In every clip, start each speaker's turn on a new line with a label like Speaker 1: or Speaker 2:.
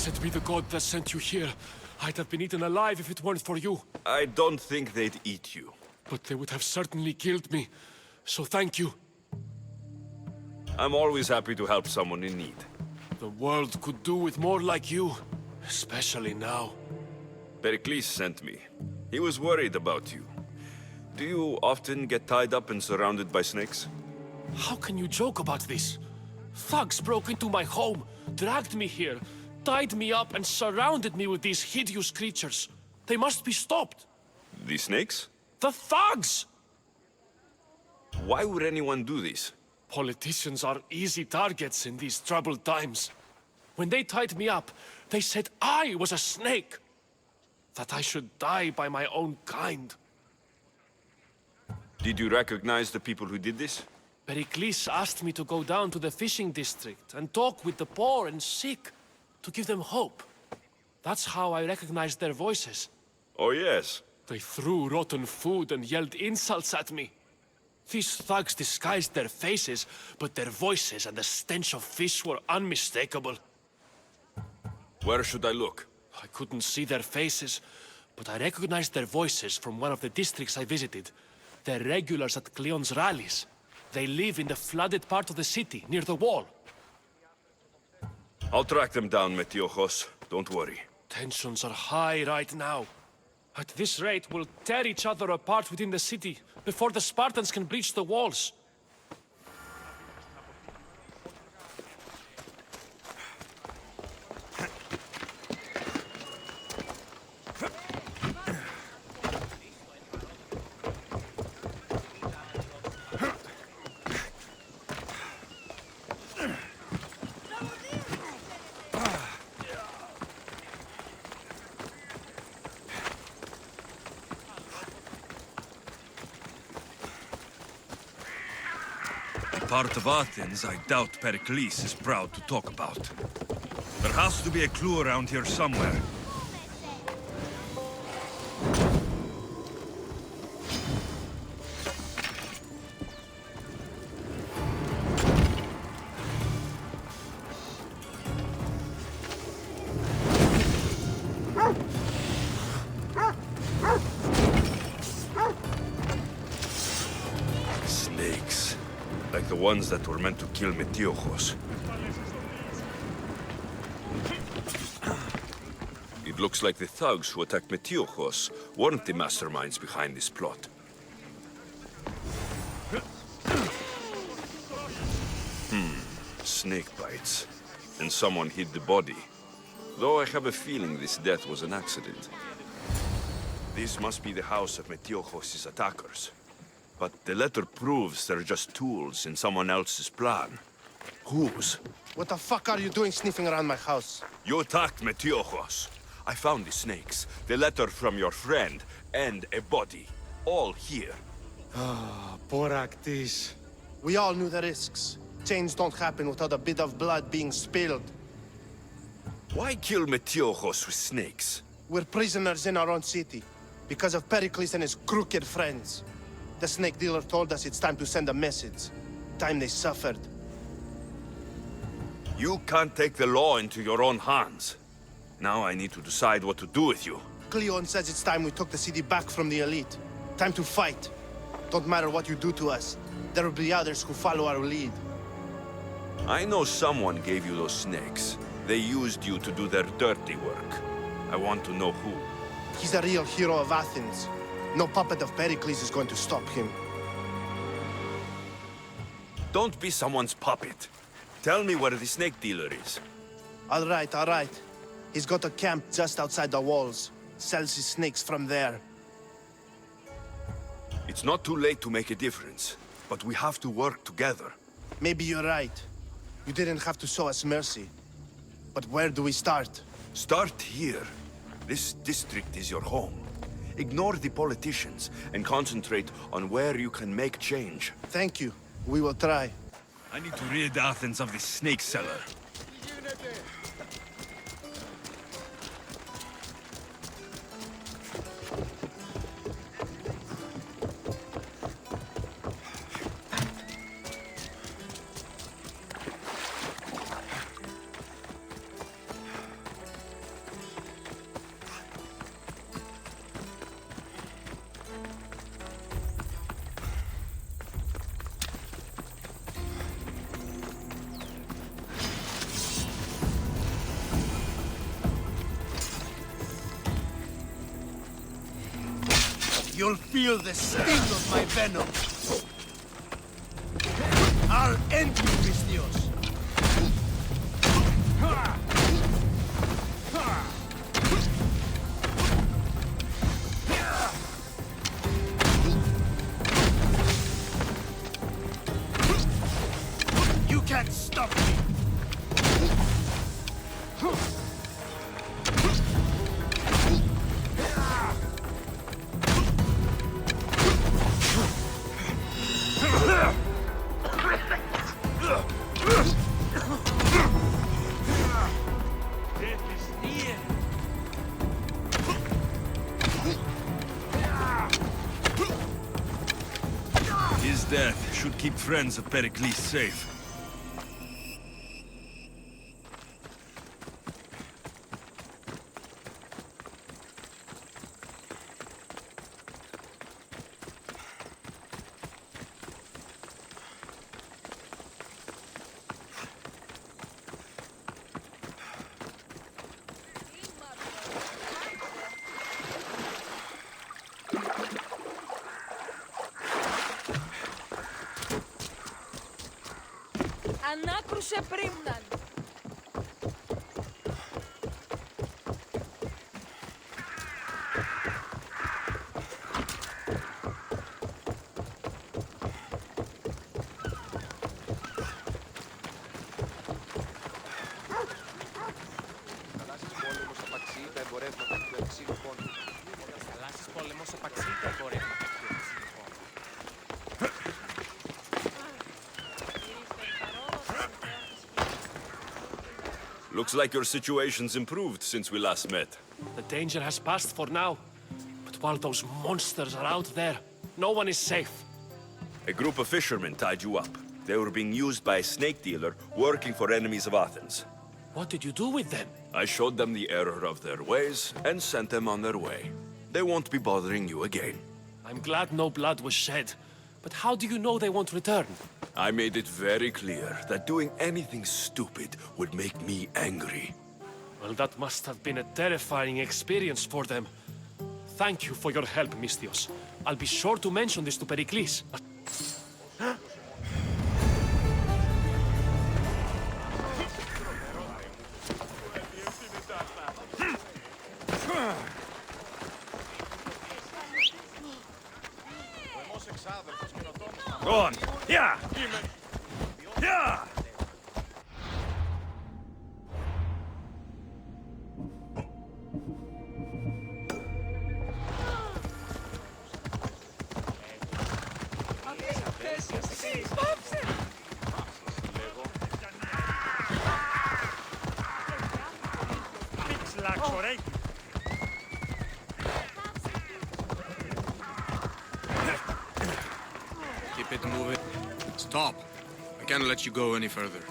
Speaker 1: Blessed be the god that sent you here. I'd have been eaten alive if it weren't for you.
Speaker 2: I don't think they'd eat you.
Speaker 1: But they would have certainly killed me. So thank you.
Speaker 2: I'm always happy to help someone in need.
Speaker 1: The world could do with more like you. Especially now.
Speaker 2: Pericles sent me. He was worried about you. Do you often get tied up and surrounded by snakes?
Speaker 1: How can you joke about this? Thugs broke into my home, dragged me here, tied me up and surrounded me with these hideous creatures. They must be stopped.
Speaker 2: The snakes?
Speaker 1: The thugs!
Speaker 2: Why would anyone do this?
Speaker 1: Politicians are easy targets in these troubled times. When they tied me up, they said I was a snake. That I should die by my own kind.
Speaker 2: Did you recognize the people who did this?
Speaker 1: Pericles asked me to go down to the fishing district and talk with the poor and sick, to give them hope. That's how I recognized their voices.
Speaker 2: Oh yes.
Speaker 1: They threw rotten food and yelled insults at me. These thugs disguised their faces, but their voices and the stench of fish were unmistakable.
Speaker 2: Where should I look?
Speaker 1: I couldn't see their faces, but I recognized their voices from one of the districts I visited. They're regulars at Cleon's rallies. They live in the flooded part of the city, near the wall.
Speaker 2: I'll track them down, Metiochos. Don't worry.
Speaker 1: Tensions are high right now. At this rate, we'll tear each other apart within the city, before the Spartans can breach the walls.
Speaker 3: Part of Athens I doubt Pericles is proud to talk about. There has to be a clue around here somewhere.
Speaker 2: Snakes. Like the ones that were meant to kill Metiochos. It looks like the thugs who attacked Metiochos weren't the masterminds behind this plot. Snake bites. And someone hid the body. Though I have a feeling this death was an accident. This must be the house of Metiochos' attackers. But the letter proves they're just tools in someone else's plan. Whose?
Speaker 4: What the fuck are you doing sniffing around my house?
Speaker 2: You attacked Metiochos. I found the snakes, the letter from your friend, and a body. All here.
Speaker 4: Boraktis. We all knew the risks. Change don't happen without a bit of blood being spilled.
Speaker 2: Why kill Metiochos with snakes?
Speaker 4: We're prisoners in our own city, because of Pericles and his crooked friends. The snake dealer told us it's time to send a message. Time they suffered.
Speaker 2: You can't take the law into your own hands. Now I need to decide what to do with you.
Speaker 4: Cleon says it's time we took the city back from the elite. Time to fight. Don't matter what you do to us. There will be others who follow our lead.
Speaker 2: I know someone gave you those snakes. They used you to do their dirty work. I want to know who.
Speaker 4: He's a real hero of Athens. No puppet of Pericles is going to stop him.
Speaker 2: Don't be someone's puppet. Tell me where the snake dealer is.
Speaker 4: All right. He's got a camp just outside the walls. Sells his snakes from there.
Speaker 2: It's not too late to make a difference, but we have to work together.
Speaker 4: Maybe you're right. You didn't have to show us mercy. But where do we start?
Speaker 2: Start here. This district is your home. Ignore the politicians and concentrate on where you can make change.
Speaker 4: Thank you. We will try.
Speaker 3: I need to rid Athens of this snake seller.
Speaker 5: You'll feel the sting of my venom. I'll end you, Misthios. You can't stop me.
Speaker 3: His death should keep friends of Pericles safe.
Speaker 6: Ανάκρουσε πρίμναν.
Speaker 2: Looks like your situation's improved since we last met.
Speaker 1: The danger has passed for now. But while those monsters are out there, no one is safe.
Speaker 2: A group of fishermen tied you up. They were being used by a snake dealer working for enemies of Athens.
Speaker 1: What did you do with them?
Speaker 2: I showed them the error of their ways and sent them on their way. They won't be bothering you again.
Speaker 1: I'm glad no blood was shed. But how do you know they won't return?
Speaker 2: I made it very clear that doing anything stupid would make me angry.
Speaker 1: Well, that must have been a terrifying experience for them. Thank you for your help, Misthios. I'll be sure to mention this to Pericles.
Speaker 3: Go on! Yeah! Yeah!
Speaker 5: Keep it moving. Stop. I can't let you go any further.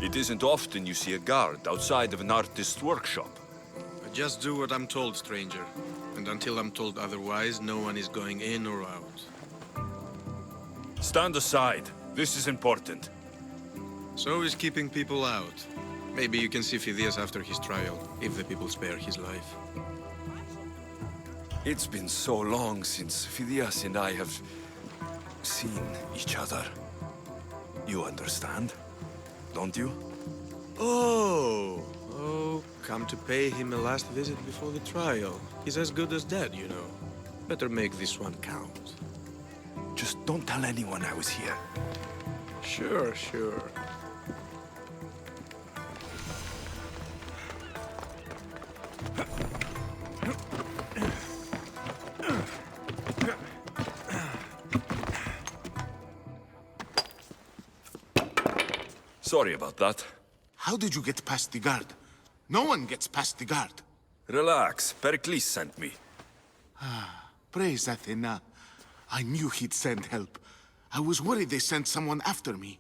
Speaker 2: It isn't often you see a guard outside of an artist's workshop.
Speaker 5: I just do what I'm told, stranger. And until I'm told otherwise, no one is going in or out.
Speaker 2: Stand aside. This is important.
Speaker 5: So is keeping people out. Maybe you can see Phidias after his trial, if the people spare his life.
Speaker 2: It's been so long since Phidias and I have seen each other. You understand, don't you?
Speaker 5: Oh, come to pay him a last visit before the trial. He's as good as dead, you know. Better make this one count.
Speaker 2: Just don't tell anyone I was here.
Speaker 5: Sure.
Speaker 2: Sorry about that.
Speaker 7: How did you get past the guard? No one gets past the guard.
Speaker 2: Relax. Pericles sent me.
Speaker 7: Praise Athena. I knew he'd send help. I was worried they sent someone after me.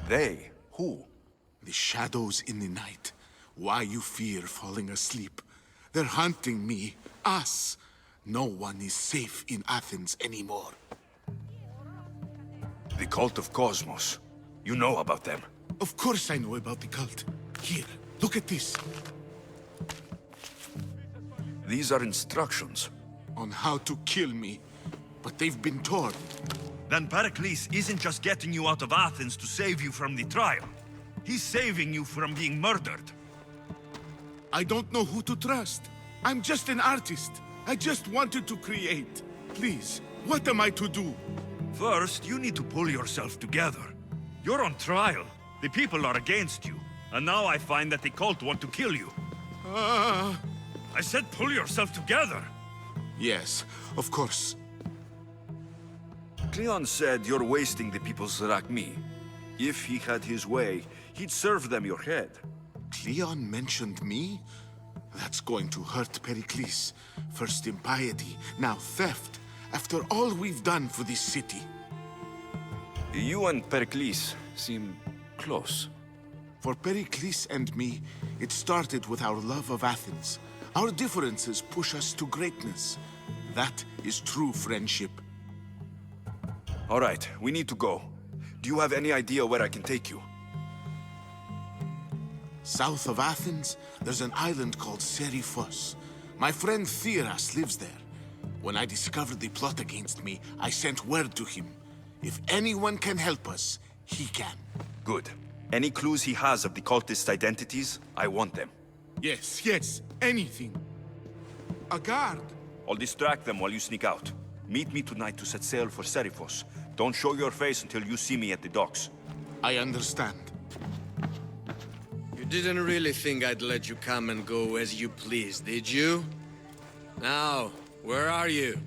Speaker 2: They? Who?
Speaker 7: The shadows in the night. Why you fear falling asleep? They're hunting me. Us. No one is safe in Athens anymore.
Speaker 2: The cult of Cosmos. You know about them.
Speaker 7: Of course I know about the cult. Here, look at this.
Speaker 2: These are instructions.
Speaker 7: On how to kill me. But they've been torn.
Speaker 3: Then Pericles isn't just getting you out of Athens to save you from the trial. He's saving you from being murdered.
Speaker 7: I don't know who to trust. I'm just an artist. I just wanted to create. Please, what am I to do?
Speaker 3: First, you need to pull yourself together. You're on trial. The people are against you. And now I find that the cult want to kill you. I said pull yourself together.
Speaker 7: Yes, of course.
Speaker 2: Cleon said you're wasting the people's Zrakmi. If he had his way, he'd serve them your head.
Speaker 7: Cleon mentioned me? That's going to hurt Pericles. First impiety, now theft. After all we've done for this city.
Speaker 2: You and Pericles seem close.
Speaker 7: For Pericles and me, it started with our love of Athens. Our differences push us to greatness. That is true friendship.
Speaker 2: All right, we need to go. Do you have any idea where I can take you?
Speaker 7: South of Athens, there's an island called Seriphos. My friend Theras lives there. When I discovered the plot against me, I sent word to him. If anyone can help us, he can.
Speaker 2: Good. Any clues he has of the cultists' identities, I want them.
Speaker 7: Yes, anything. A guard.
Speaker 2: I'll distract them while you sneak out. Meet me tonight to set sail for Seriphos. Don't show your face until you see me at the docks.
Speaker 7: I understand.
Speaker 5: You didn't really think I'd let you come and go as you please, did you? Now, where are you?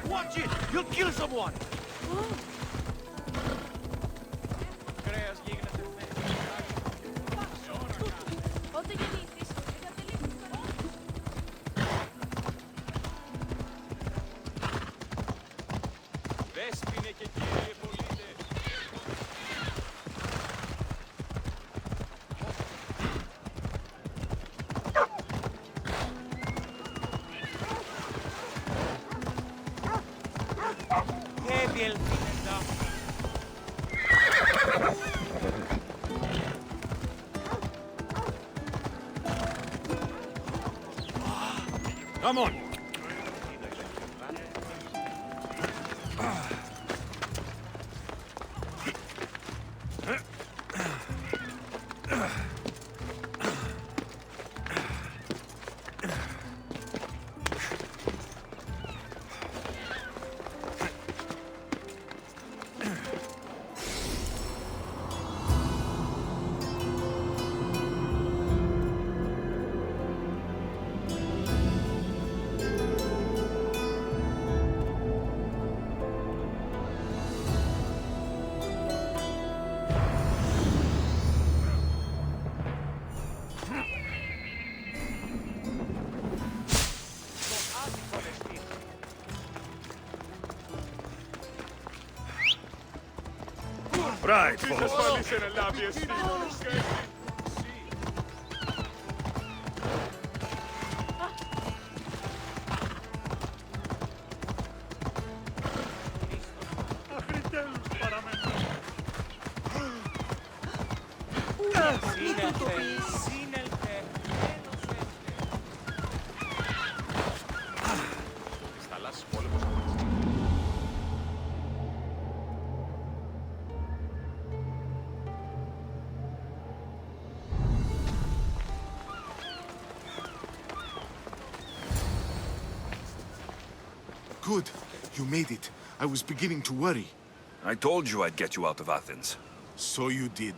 Speaker 1: Watch it! You'll kill someone!
Speaker 3: Come on! Right,
Speaker 7: Good. You made it. I was beginning to worry.
Speaker 2: I told you I'd get you out of Athens.
Speaker 7: So you did.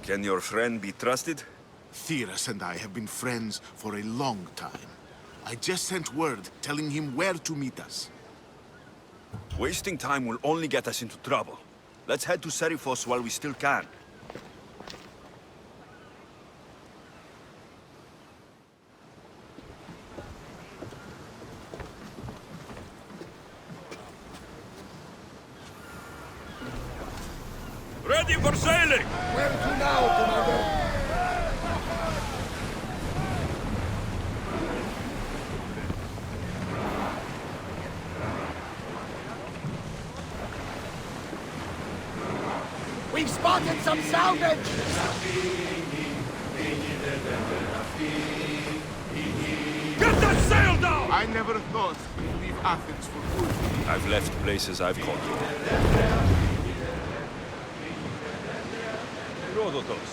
Speaker 2: Can your friend be trusted?
Speaker 7: Theras and I have been friends for a long time. I just sent word telling him where to meet us.
Speaker 2: Wasting time will only get us into trouble. Let's head to Serifos while we still can.
Speaker 3: Ready for sailing!
Speaker 8: Where to now, Commander? We've spotted some salvage!
Speaker 3: Get that sail down!
Speaker 7: I never thought we'd leave Athens for good.
Speaker 2: I've left places I've conquered.
Speaker 3: Herodotus,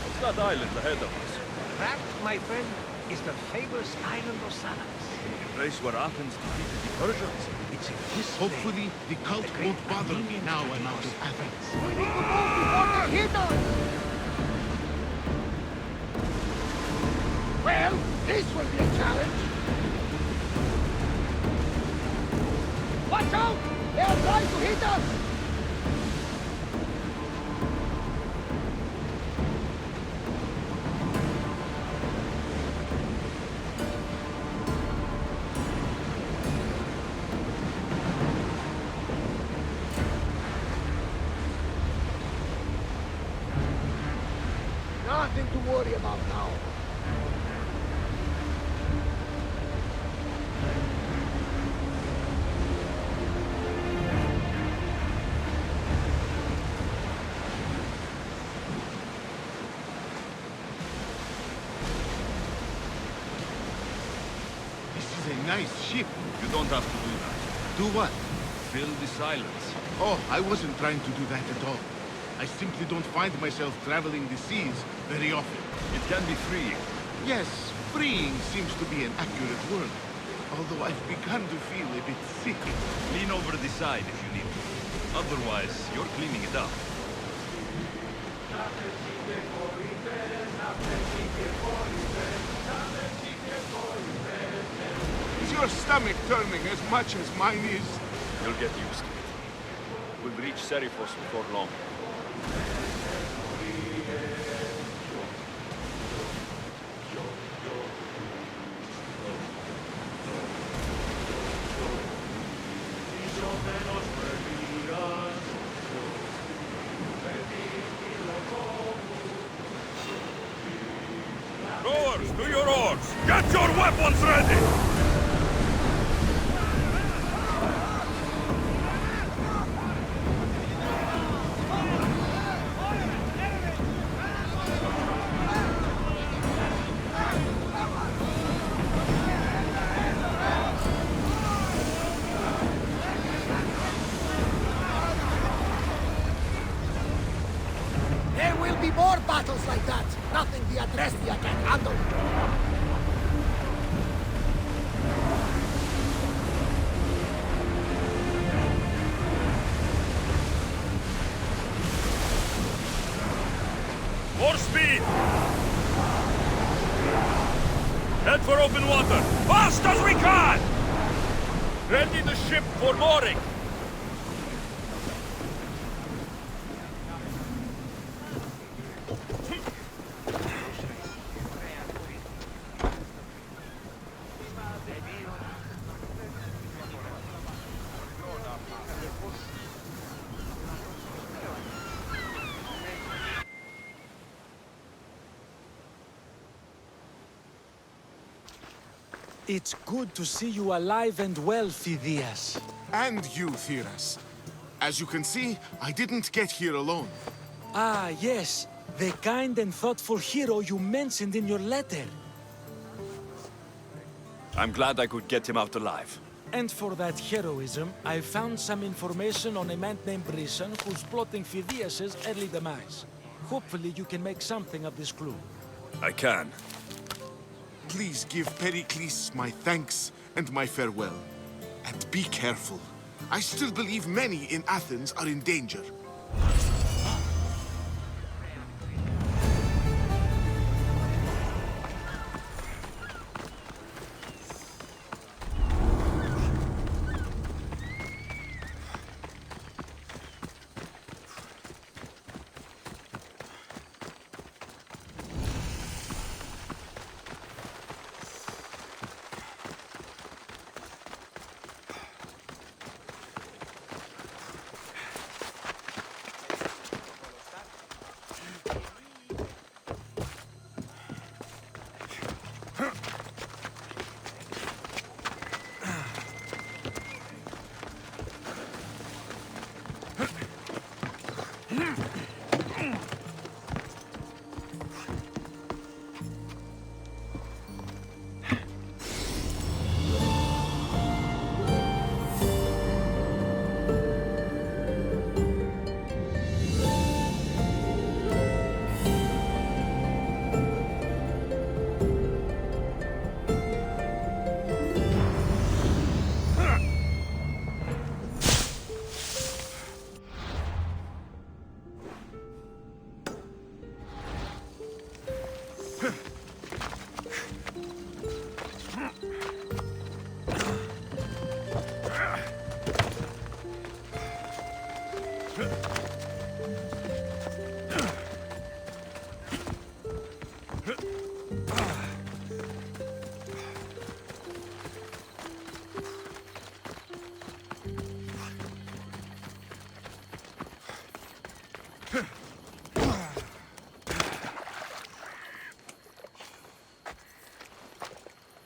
Speaker 3: what's that island ahead of us?
Speaker 9: That, my friend, is the famous island of Salamis.
Speaker 3: The place where Athens defeated the Persians?
Speaker 9: It's in this
Speaker 7: Hopefully, the cult won't bother me now I'm out of Athens.
Speaker 8: We need to move before they hit us! Well, this will be a challenge! Watch out! They are trying to hit us! Nothing to worry about now.
Speaker 7: This is a nice ship.
Speaker 3: You don't have to do that.
Speaker 7: Do what?
Speaker 3: Fill the silence.
Speaker 7: Oh, I wasn't trying to do that at all. I simply don't find myself traveling the seas very often.
Speaker 3: It can be freeing.
Speaker 7: Yes, freeing seems to be an accurate word. Although I've begun to feel a bit sick.
Speaker 3: Lean over the side if you need to. Otherwise, you're cleaning it up.
Speaker 7: Is your stomach turning as much as mine is?
Speaker 3: You'll get used to it. We'll reach Serifos before long. Rowers, to your oars! Get your weapons ready!
Speaker 8: There will be more battles like that. Nothing the Adrestia can handle.
Speaker 3: More speed! Head for open water! Fast as we can! Ready the ship for mooring!
Speaker 10: It's good to see you alive and well, Phidias.
Speaker 7: And you, Theras. As you can see, I didn't get here alone.
Speaker 10: Ah, yes. The kind and thoughtful hero you mentioned in your letter.
Speaker 2: I'm glad I could get him out alive.
Speaker 10: And for that heroism, I found some information on a man named Brisson who's plotting Phidias' early demise. Hopefully you can make something of this clue.
Speaker 2: I can.
Speaker 7: Please give Pericles my thanks and my farewell. And be careful. I still believe many in Athens are in danger.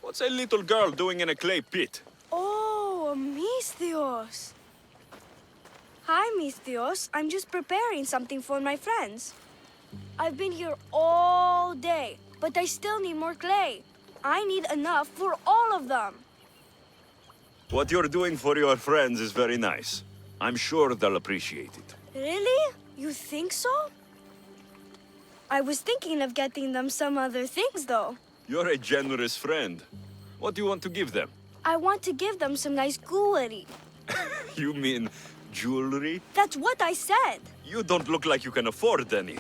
Speaker 2: What's a little girl doing in a clay pit?
Speaker 11: Oh, Misthios. Hi, Misthios. I'm just preparing something for my friends. I've been here all day, but I still need more clay. I need enough for all of them.
Speaker 2: What you're doing for your friends is very nice. I'm sure they'll appreciate it.
Speaker 11: Really? You think so? I was thinking of getting them some other things, though.
Speaker 2: You're a generous friend. What do you want to give them?
Speaker 11: I want to give them some nice jewelry.
Speaker 2: You mean jewelry?
Speaker 11: That's what I said.
Speaker 2: You don't look like you can afford any.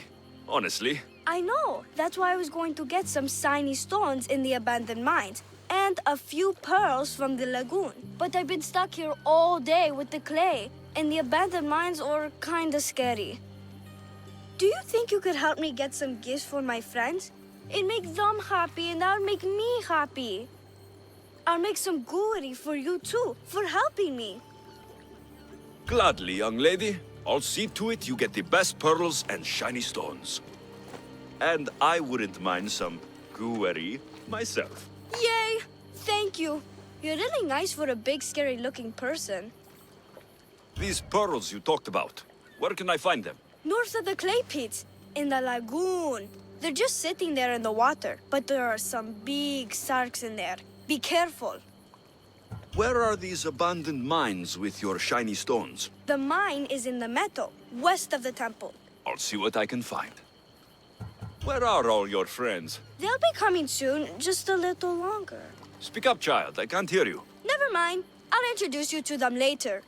Speaker 2: Honestly.
Speaker 11: I know. That's why I was going to get some shiny stones in the abandoned mines and a few pearls from the lagoon. But I've been stuck here all day with the clay, and the abandoned mines are kinda scary. Do you think you could help me get some gifts for my friends? It'd make them happy, and that'll make me happy. I'll make some jewelry for you too, for helping me.
Speaker 2: Gladly, young lady. I'll see to it you get the best pearls and shiny stones. And I wouldn't mind some jewelry myself.
Speaker 11: Yay! Thank you. You're really nice for a big, scary-looking person.
Speaker 2: These pearls you talked about, where can I find them?
Speaker 11: North of the clay pits, in the lagoon. They're just sitting there in the water, but there are some big sharks in there. Be careful.
Speaker 2: Where are these abandoned mines with your shiny stones?
Speaker 11: The mine is in the meadow, west of the temple.
Speaker 2: I'll see what I can find. Where are all your friends?
Speaker 11: They'll be coming soon, just a little longer.
Speaker 2: Speak up, child. I can't hear you.
Speaker 11: Never mind. I'll introduce you to them later.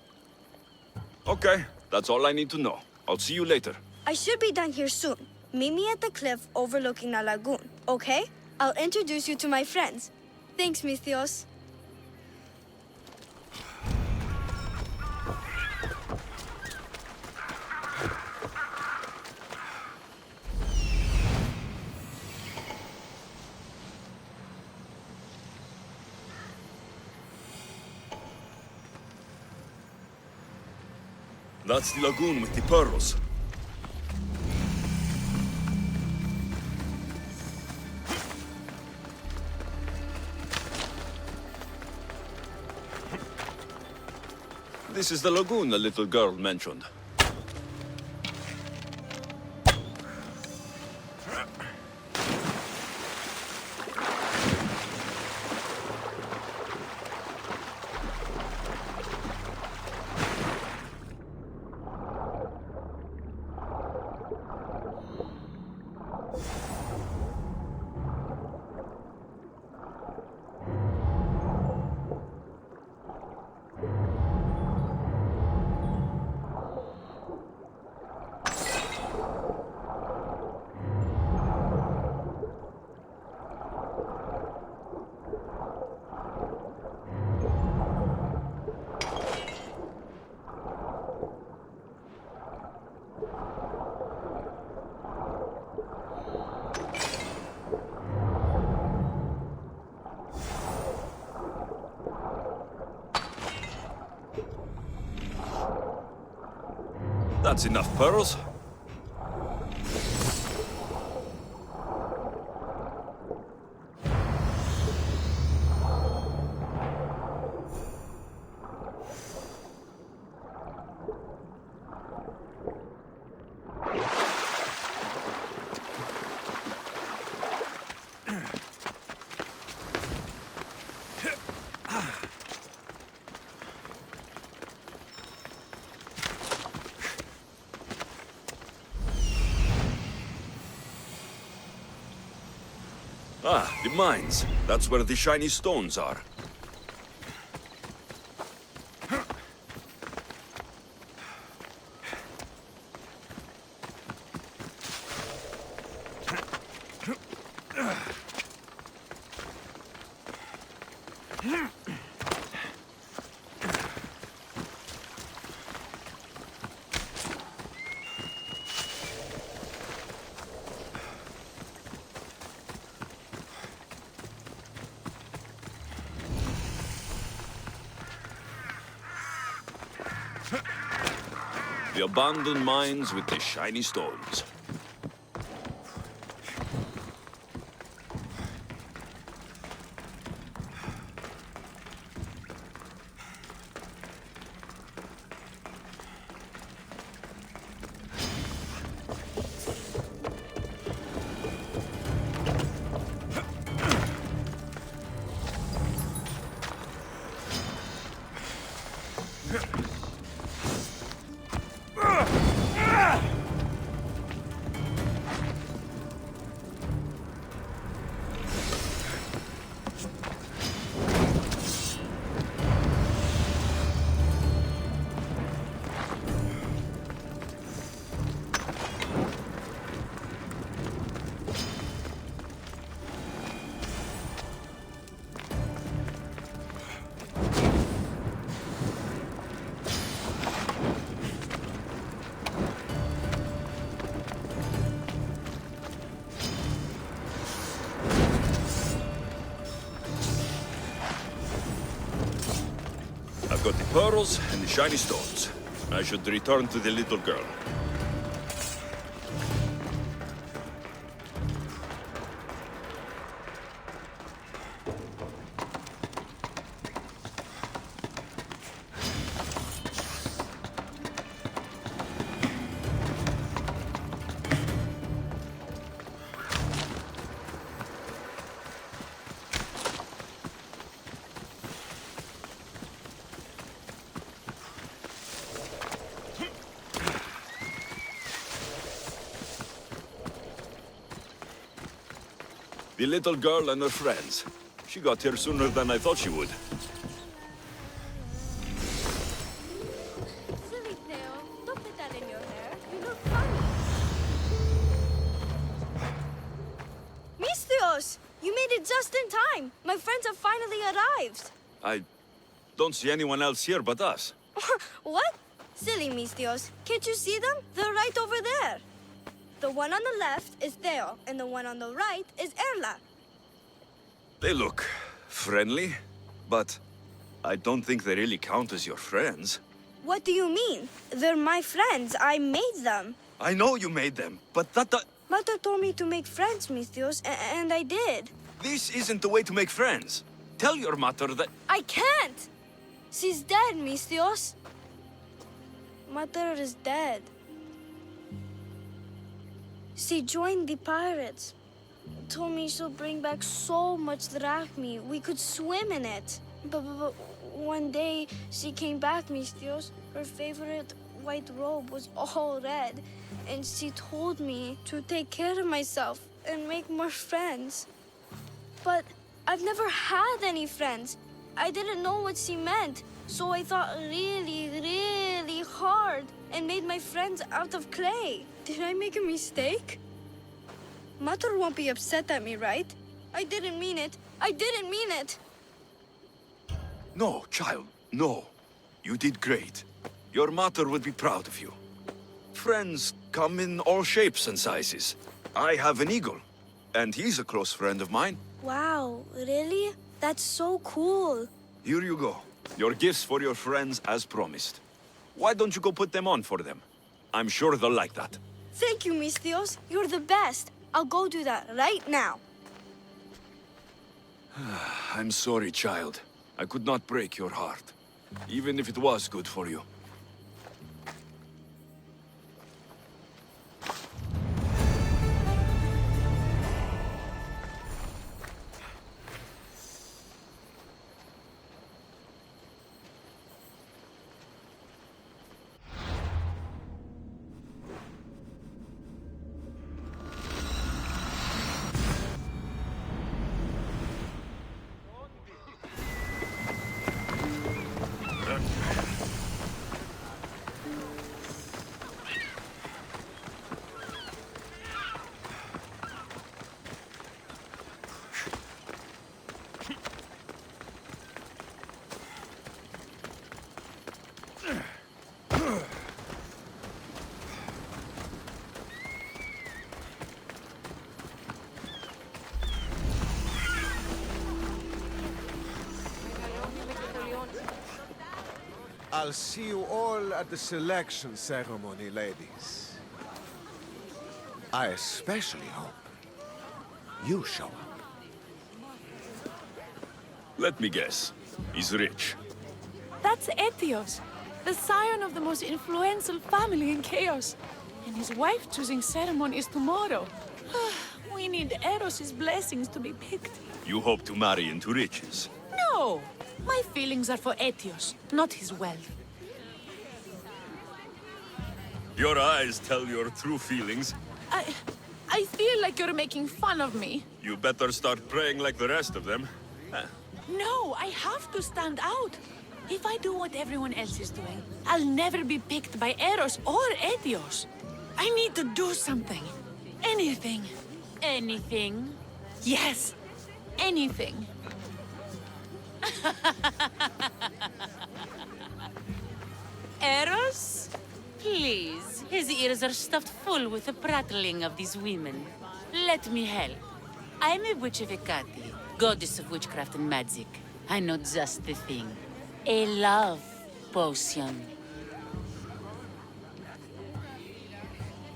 Speaker 2: Okay, that's all I need to know. I'll see you later.
Speaker 11: I should be done here soon. Meet me at the cliff overlooking the lagoon, okay? I'll introduce you to my friends. Thanks, Misthios.
Speaker 2: That's the lagoon with the pearls. This is the lagoon the little girl mentioned. That's enough pearls. Ah, the mines. That's where the shiny stones are. The abandoned mines with the shiny stones. I've got the pearls and the shiny stones. I should return to the little girl. The little girl and her friends. She got here sooner than I thought she would.
Speaker 11: Silly Theo, don't put that in your hair. You look funny. Misthios! You made it just in time. My friends have finally arrived.
Speaker 2: I don't see anyone else here but us.
Speaker 11: What? Silly Misthios. Can't you see them? They're right over there. The one on the left is Theo, and the one on the right is Erla.
Speaker 2: They look friendly, but I don't think they really count as your friends.
Speaker 11: What do you mean? They're my friends. I made them.
Speaker 2: I know you made them, but that...
Speaker 11: Mother told me to make friends, Misthios, and I did.
Speaker 2: This isn't the way to make friends. Tell your mother that...
Speaker 11: I can't! She's dead, Misthios. Mother is dead. She joined the pirates. Told me she'll bring back so much drachmi. We could swim in it. But one day, she came back, Misthios. Her favorite white robe was all red. And she told me to take care of myself and make more friends. But I've never had any friends. I didn't know what she meant. So I thought really, really hard and made my friends out of clay. Did I make a mistake? Mother won't be upset at me, right? I didn't mean it. I didn't mean it.
Speaker 2: No, child, no. You did great. Your mother would be proud of you. Friends come in all shapes and sizes. I have an eagle, and he's a close friend of mine.
Speaker 11: Wow, really? That's so cool.
Speaker 2: Here you go. Your gifts for your friends as promised. Why don't you go put them on for them? I'm sure they'll like that.
Speaker 11: Thank you, Misthios. You're the best. I'll go do that right now.
Speaker 2: I'm sorry, child. I could not break your heart, even if it was good for you.
Speaker 12: I'll see you all at the selection ceremony, ladies. I especially hope you show up.
Speaker 2: Let me guess. He's rich.
Speaker 6: That's Etios, the scion of the most influential family in Chaos. And his wife-choosing ceremony is tomorrow. We need Eros' blessings to be picked.
Speaker 2: You hope to marry into riches.
Speaker 6: No! My feelings are for Etios, not his wealth.
Speaker 2: Your eyes tell your true feelings.
Speaker 6: I feel like you're making fun of me.
Speaker 2: You better start praying like the rest of them.
Speaker 6: No, I have to stand out. If I do what everyone else is doing, I'll never be picked by Eros or Etios. I need to do something. Anything.
Speaker 13: Anything?
Speaker 6: Yes, anything.
Speaker 13: Eros? Please, his ears are stuffed full with the prattling of these women. Let me help. I'm a witch of Hecate, goddess of witchcraft and magic. I know just the thing. A love potion.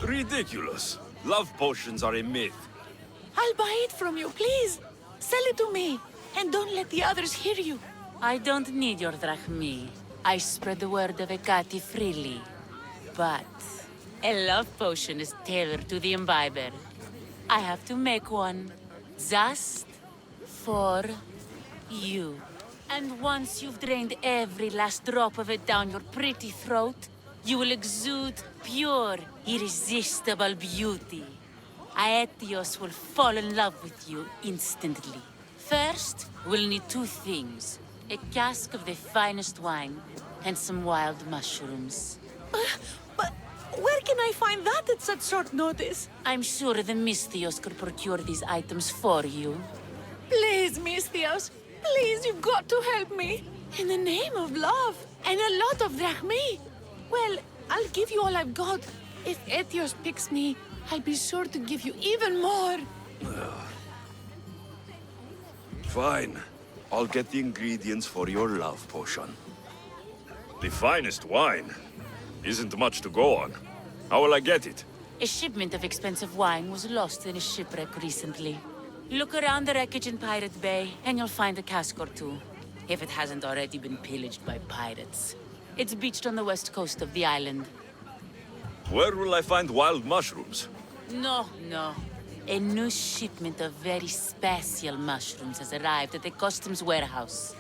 Speaker 2: Ridiculous. Love potions are a myth.
Speaker 6: I'll buy it from you, please. Sell it to me. And don't let the others hear you.
Speaker 13: I don't need your drachmi. I spread the word of Hecate freely. But a love potion is tailored to the imbiber. I have to make one just for you. And once you've drained every last drop of it down your pretty throat, you will exude pure, irresistible beauty. Aetios will fall in love with you instantly. First, we'll need two things. A cask of the finest wine, and some wild mushrooms.
Speaker 6: But where can I find that at such short notice?
Speaker 13: I'm sure the Mystios could procure these items for you.
Speaker 6: Please, Mystios. Please, you've got to help me. In the name of love, and a lot of drachmi. Well, I'll give you all I've got. If Etios picks me, I'll be sure to give you even more.
Speaker 2: Fine. I'll get the ingredients for your love potion. The finest wine? Isn't much to go on. How will I get it?
Speaker 13: A shipment of expensive wine was lost in a shipwreck recently. Look around the wreckage in Pirate Bay, and you'll find a cask or two. If it hasn't already been pillaged by pirates. It's beached on the west coast of the island.
Speaker 2: Where will I find wild mushrooms?
Speaker 13: No. A new shipment of very special mushrooms has arrived at the customs warehouse.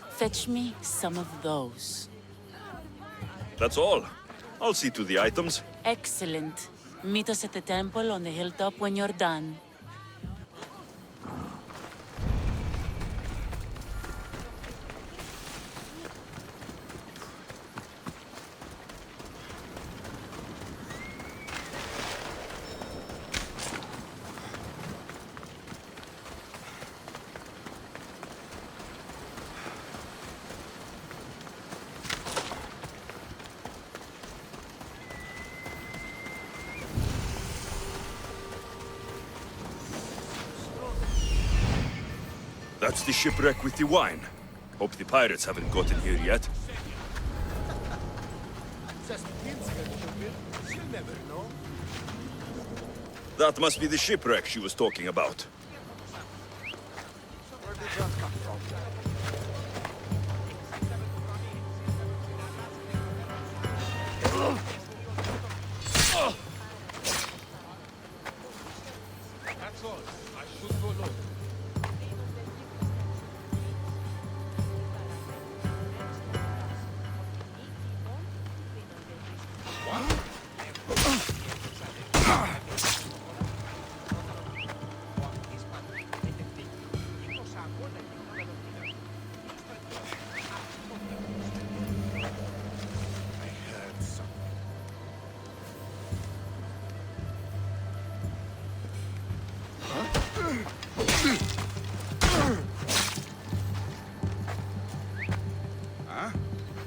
Speaker 13: Fetch me some of those.
Speaker 2: That's all. I'll see to the items.
Speaker 13: Excellent. Meet us at the temple on the hilltop when you're done.
Speaker 2: That's the shipwreck with the wine. Hope the pirates haven't gotten here yet. That must be the shipwreck she was talking about.
Speaker 12: Where did that come from?
Speaker 14: That's all. I should go low.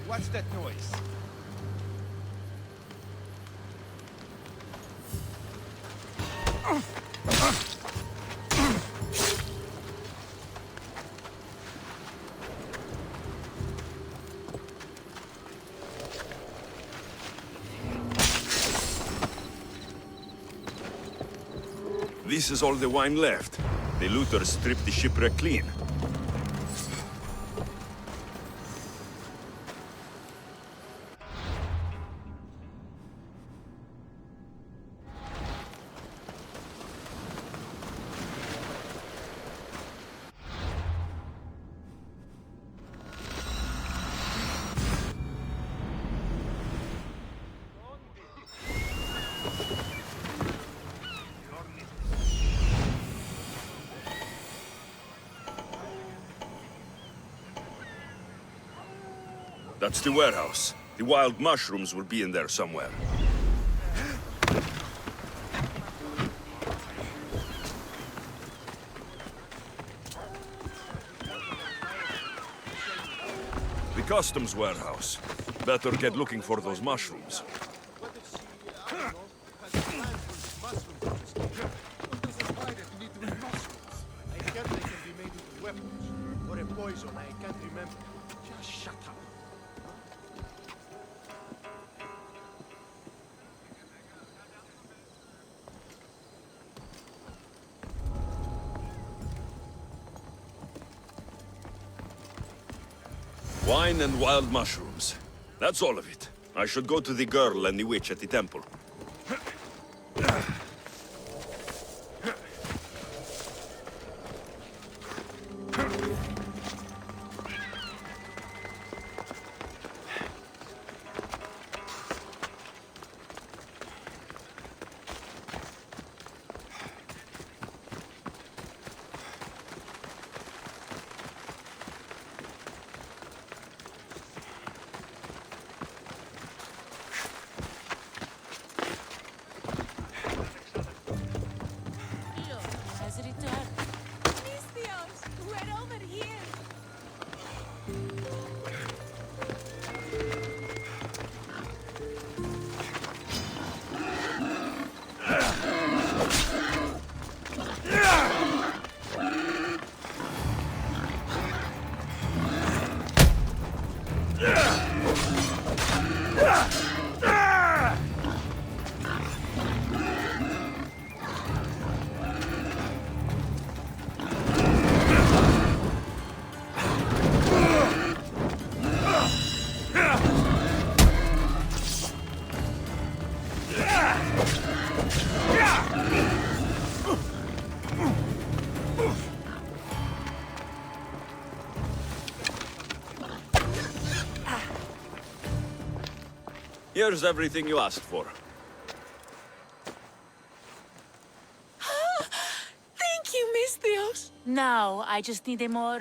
Speaker 14: What's that noise?
Speaker 2: This is all the wine left. The looters stripped the shipwreck clean. That's the warehouse. The wild mushrooms will be in there somewhere. The customs warehouse. Better get looking for those mushrooms.
Speaker 4: I guess they can be made into weapons. Or a poison, I can't remember. Just shut up.
Speaker 2: Wine and wild mushrooms. That's all of it. I should go to the girl and the witch at the temple.
Speaker 13: Has returned.
Speaker 6: Misthios, we're over here.
Speaker 2: Here's everything you asked for.
Speaker 6: Thank you, Misthios.
Speaker 13: Now, I just need a more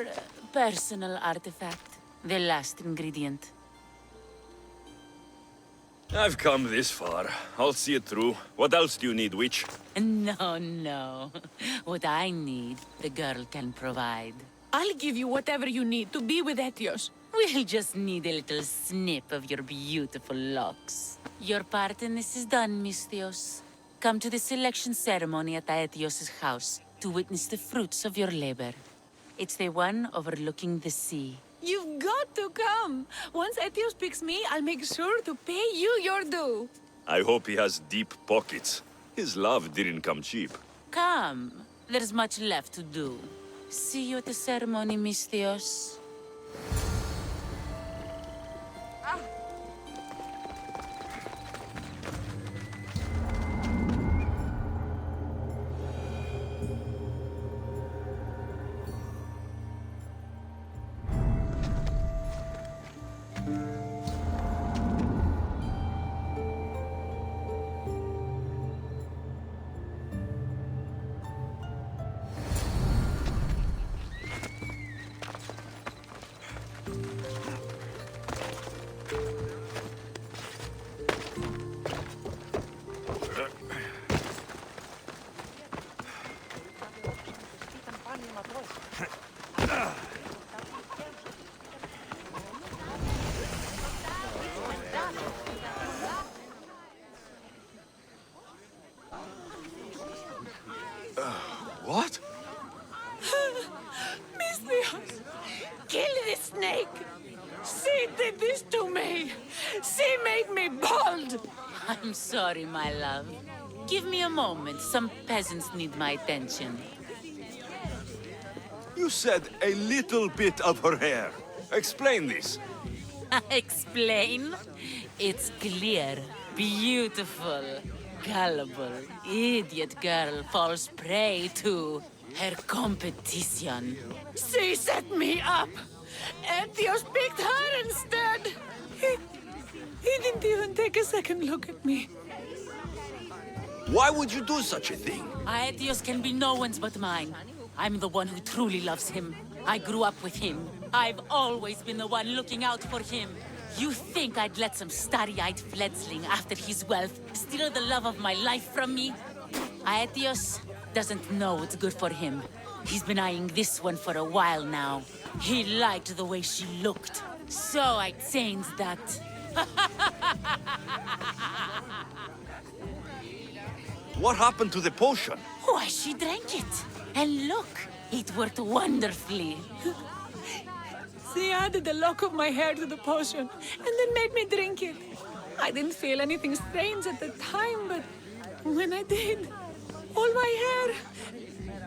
Speaker 13: personal artifact. The last ingredient.
Speaker 2: I've come this far. I'll see it through. What else do you need, witch?
Speaker 13: No, no. What I need, the girl can provide.
Speaker 6: I'll give you whatever you need to be with Etios.
Speaker 13: We'll just need a little snip of your beautiful locks. Your part in this is done, Misthios. Come to the selection ceremony at Aetios' house to witness the fruits of your labor. It's the one overlooking the sea.
Speaker 6: You've got to come. Once Etios picks me, I'll make sure to pay you your due.
Speaker 2: I hope he has deep pockets. His love didn't come cheap.
Speaker 13: Come. There's much left to do. See you at the ceremony, Misthios.
Speaker 6: made me bald!
Speaker 13: I'm sorry, my love. Give me a moment. Some peasants need my attention.
Speaker 2: You said a little bit of her hair. Explain this.
Speaker 13: Explain? It's clear, beautiful, gullible, idiot girl falls prey to her competition.
Speaker 6: She set me up! Etios picked her instead! He didn't even take a second look at me.
Speaker 2: Why would you do such a thing?
Speaker 13: Aetios can be no one's but mine. I'm the one who truly loves him. I grew up with him. I've always been the one looking out for him. You think I'd let some starry-eyed fledgling after his wealth steal the love of my life from me? Aetios doesn't know what's good for him. He's been eyeing this one for a while now. He liked the way she looked. So I changed that.
Speaker 2: What happened to the potion?
Speaker 13: Why, she drank it. And look, it worked wonderfully.
Speaker 6: She added the lock of my hair to the potion, and then made me drink it. I didn't feel anything strange at the time, but when I did, all my hair,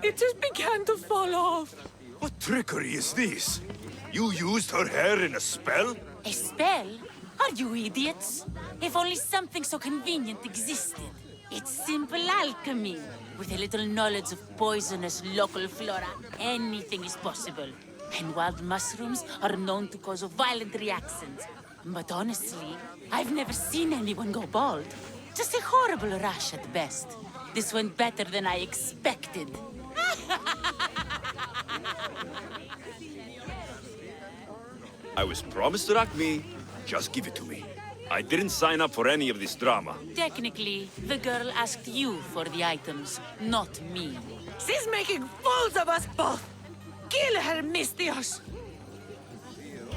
Speaker 6: it just began to fall off.
Speaker 2: What trickery is this? You used her hair in a spell?
Speaker 13: A spell? Are you idiots? If only something so convenient existed. It's simple alchemy. With a little knowledge of poisonous local flora, anything is possible. And wild mushrooms are known to cause violent reactions. But honestly, I've never seen anyone go bald. Just a horrible rash at best. This went better than I expected.
Speaker 2: I was promised Rakmi. Just give it to me. I didn't sign up for any of this drama.
Speaker 13: Technically, the girl asked you for the items, not me.
Speaker 6: She's making fools of us both! Kill her, Mistios!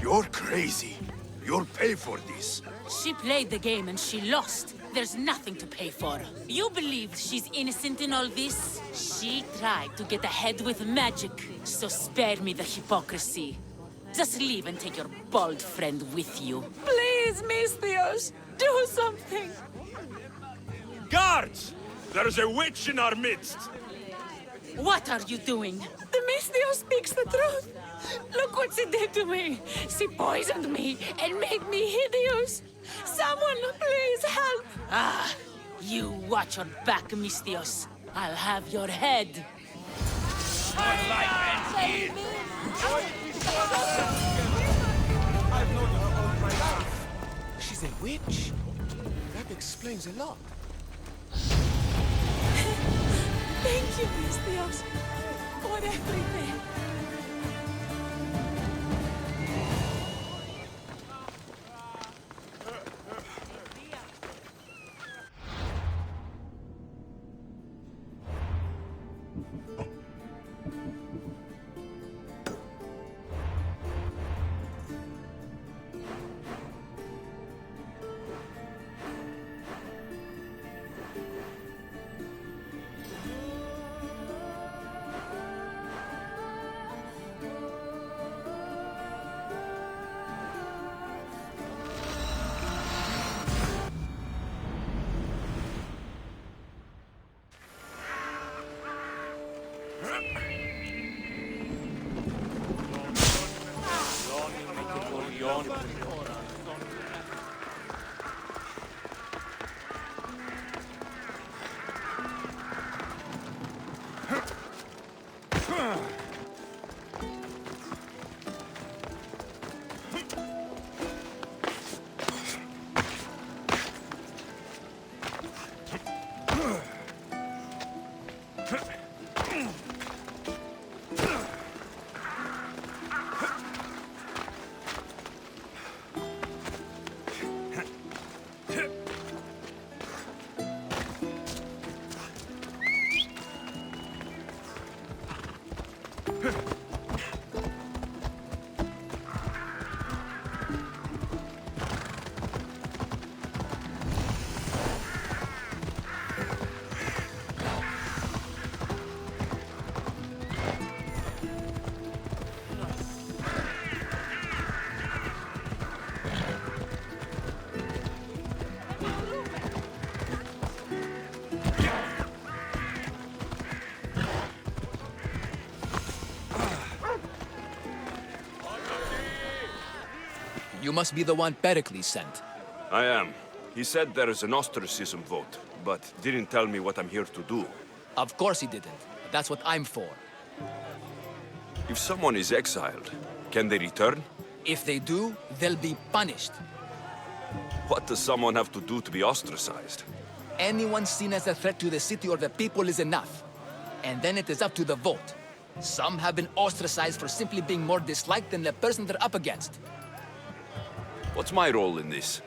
Speaker 2: You're crazy. You'll pay for this.
Speaker 13: She played the game and she lost. There's nothing to pay for. You believe she's innocent in all this? She tried to get ahead with magic, so spare me the hypocrisy. Just leave and take your bald friend with you.
Speaker 6: Please, Mistios, do something!
Speaker 2: Guards! There's a witch in our midst!
Speaker 13: What are you doing?
Speaker 6: The Mistios speaks the truth! Look what she did to me! She poisoned me and made me hideous! Someone, please help!
Speaker 13: Ah, you watch your back, Mistios. I'll have your head.
Speaker 14: My life ends here!
Speaker 4: I've known her all my life. She's a witch. That explains a lot.
Speaker 6: Thank you, Mistios, for everything.
Speaker 15: You must be the one Pericles sent.
Speaker 2: I am. He said there is an ostracism vote, but didn't tell me what I'm here to do.
Speaker 15: Of course he didn't. That's what I'm for.
Speaker 2: If someone is exiled, can they return?
Speaker 15: If they do, they'll be punished.
Speaker 2: What does someone have to do to be ostracized?
Speaker 15: Anyone seen as a threat to the city or the people is enough. And then it is up to the vote. Some have been ostracized for simply being more disliked than the person they're up against.
Speaker 2: What's my role in this?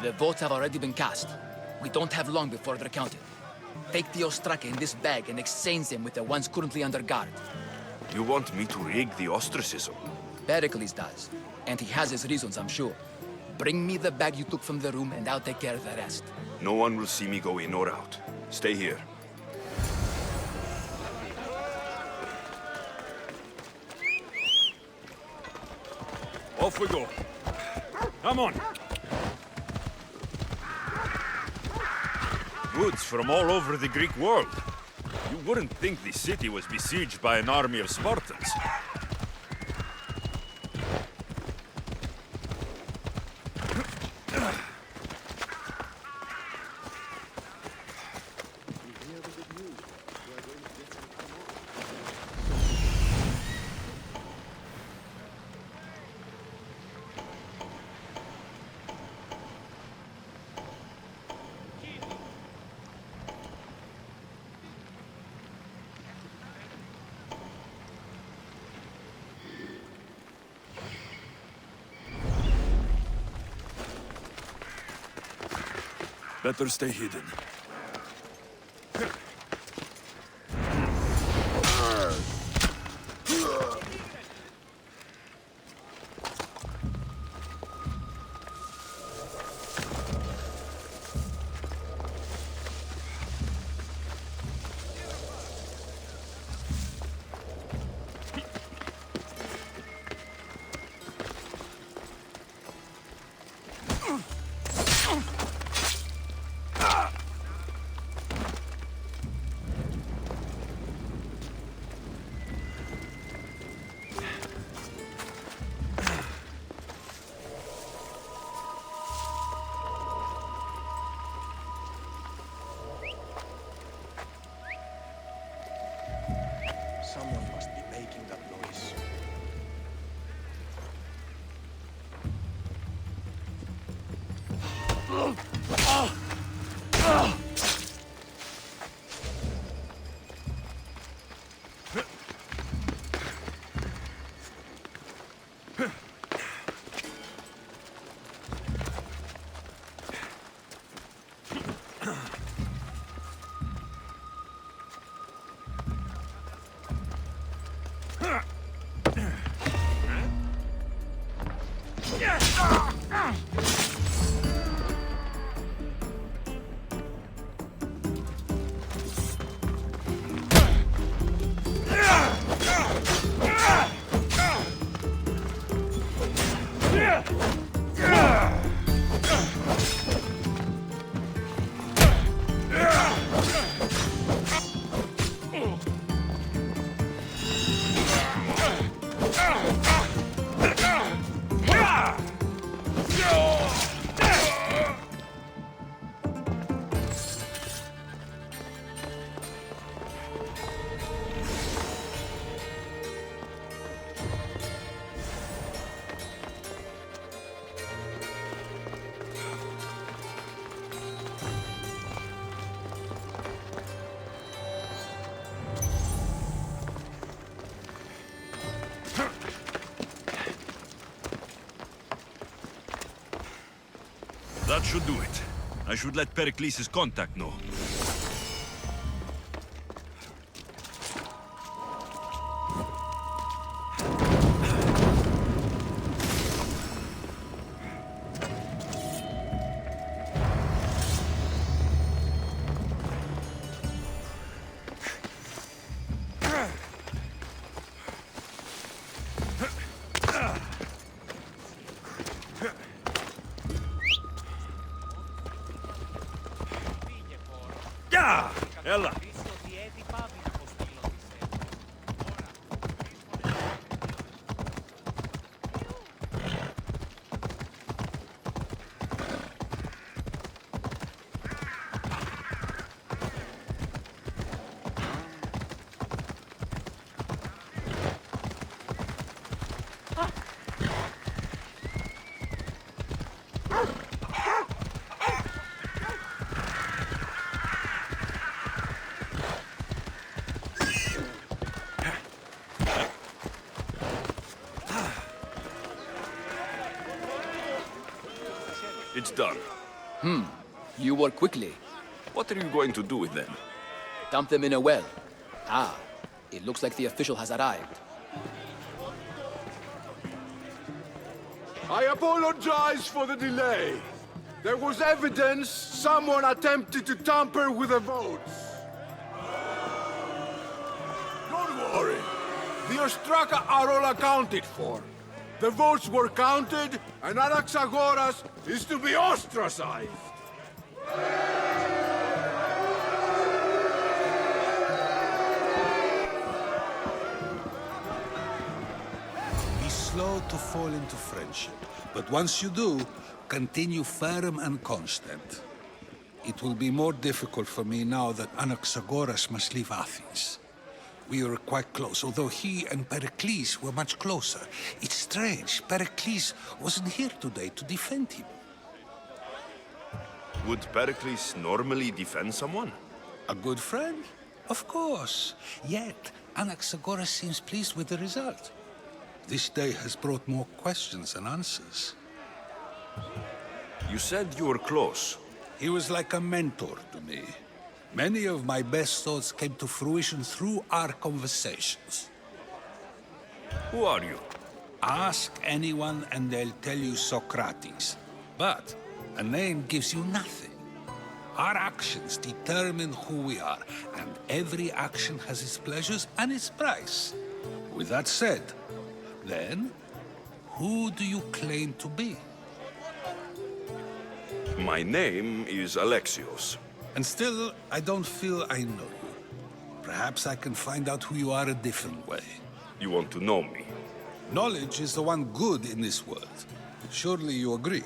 Speaker 15: The votes have already been cast. We don't have long before they're counted. Take the ostraka in this bag and exchange them with the ones currently under guard.
Speaker 2: You want me to rig the ostracism?
Speaker 15: Pericles does. And he has his reasons, I'm sure. Bring me the bag you took from the room and I'll take care of the rest.
Speaker 2: No one will see me go in or out. Stay here.
Speaker 3: Off we go. Come on. Goods from all over the Greek world. You wouldn't think the city was besieged by an army of Spartans.
Speaker 2: Better stay hidden.
Speaker 4: Someone must be making that noise.
Speaker 3: That should do it. I should let Pericles' contact know. Ella!
Speaker 2: done.
Speaker 15: You work quickly.
Speaker 2: What are you going to do with them?
Speaker 15: Dump them in a well. Ah, it looks like the official has arrived.
Speaker 12: I apologize for the delay. There was evidence someone attempted to tamper with the votes. Don't worry. The Ostraka are all accounted for. The votes were counted, and Anaxagoras is to be ostracized.
Speaker 16: Be slow to fall into friendship, but once you do, continue firm and constant. It will be more difficult for me now that Anaxagoras must leave Athens. We were quite close, although he and Pericles were much closer. It's strange, Pericles wasn't here today to defend him.
Speaker 2: Would Pericles normally defend someone?
Speaker 16: A good friend? Of course. Yet, Anaxagoras seems pleased with the result. This day has brought more questions than answers.
Speaker 2: You said you were close.
Speaker 16: He was like a mentor to me. Many of my best thoughts came to fruition through our conversations.
Speaker 2: Who are you?
Speaker 16: Ask anyone and they'll tell you Socrates. But a name gives you nothing. Our actions determine who we are, and every action has its pleasures and its price. With that said, then, who do you claim to be?
Speaker 2: My name is Alexios.
Speaker 16: And still, I don't feel I know you. Perhaps I can find out who you are a different way.
Speaker 2: You want to know me?
Speaker 16: Knowledge is the one good in this world. Surely you agree?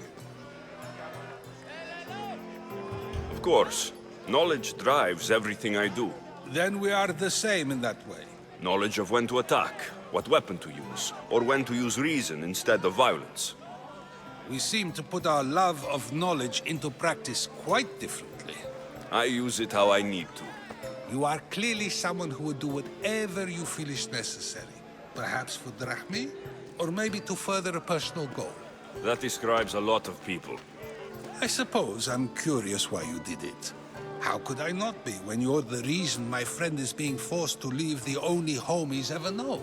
Speaker 2: Of course. Knowledge drives everything I do.
Speaker 16: Then we are the same in that way.
Speaker 2: Knowledge of when to attack, what weapon to use, or when to use reason instead of violence.
Speaker 16: We seem to put our love of knowledge into practice quite differently.
Speaker 2: I use it how I need to.
Speaker 16: You are clearly someone who would do whatever you feel is necessary. Perhaps for drachmi, or maybe to further a personal goal.
Speaker 2: That describes a lot of people.
Speaker 16: I suppose I'm curious why you did it. How could I not be when you're the reason my friend is being forced to leave the only home he's ever known?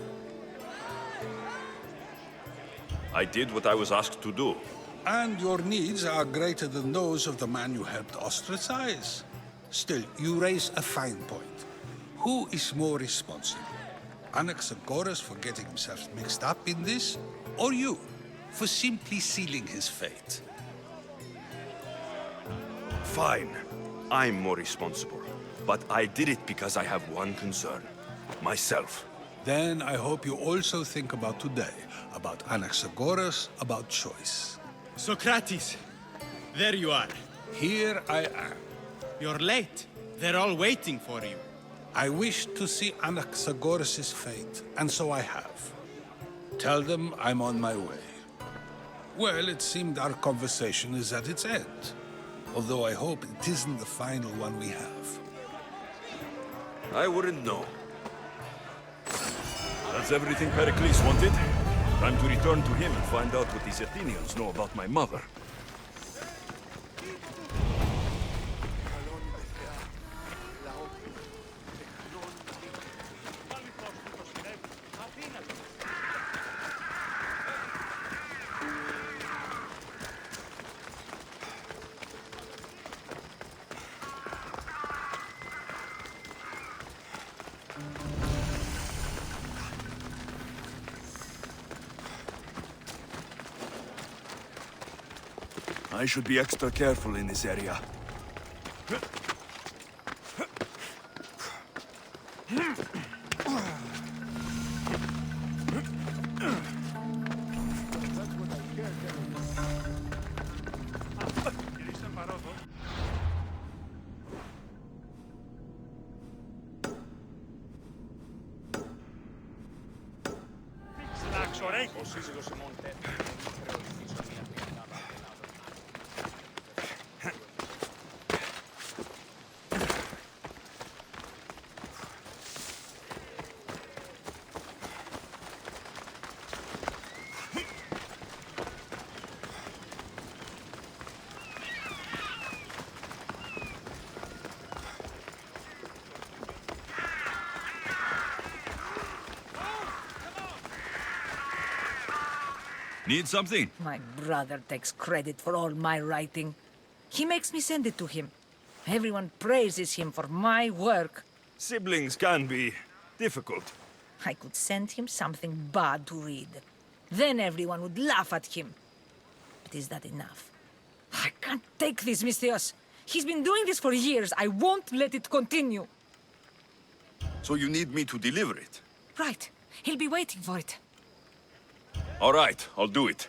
Speaker 2: I did what I was asked to do.
Speaker 16: And your needs are greater than those of the man you helped ostracize. Still, you raise a fine point. Who is more responsible? Anaxagoras for getting himself mixed up in this? Or you, for simply sealing his fate?
Speaker 2: Fine. I'm more responsible. But I did it because I have one concern. Myself.
Speaker 16: Then I hope you also think about today. About Anaxagoras, about choice.
Speaker 17: Socrates! There you are.
Speaker 16: Here I am.
Speaker 17: You're late. They're all waiting for you.
Speaker 16: I wish to see Anaxagoras' fate, and so I have. Tell them I'm on my way. Well, it seemed our conversation is at its end. Although I hope it isn't the final one we have.
Speaker 2: I wouldn't know. That's everything Pericles wanted. Time to return to him and find out what these Athenians know about my mother. I should be extra careful in this area.
Speaker 3: Need something?
Speaker 18: My brother takes credit for all my writing. He makes me send it to him. Everyone praises him for my work.
Speaker 3: Siblings can be difficult.
Speaker 18: I could send him something bad to read. Then everyone would laugh at him. But is that enough? I can't take this, Misthios. He's been doing this for years. I won't let it continue.
Speaker 2: So you need me to deliver it?
Speaker 18: Right. He'll be waiting for it.
Speaker 2: All right, I'll do it.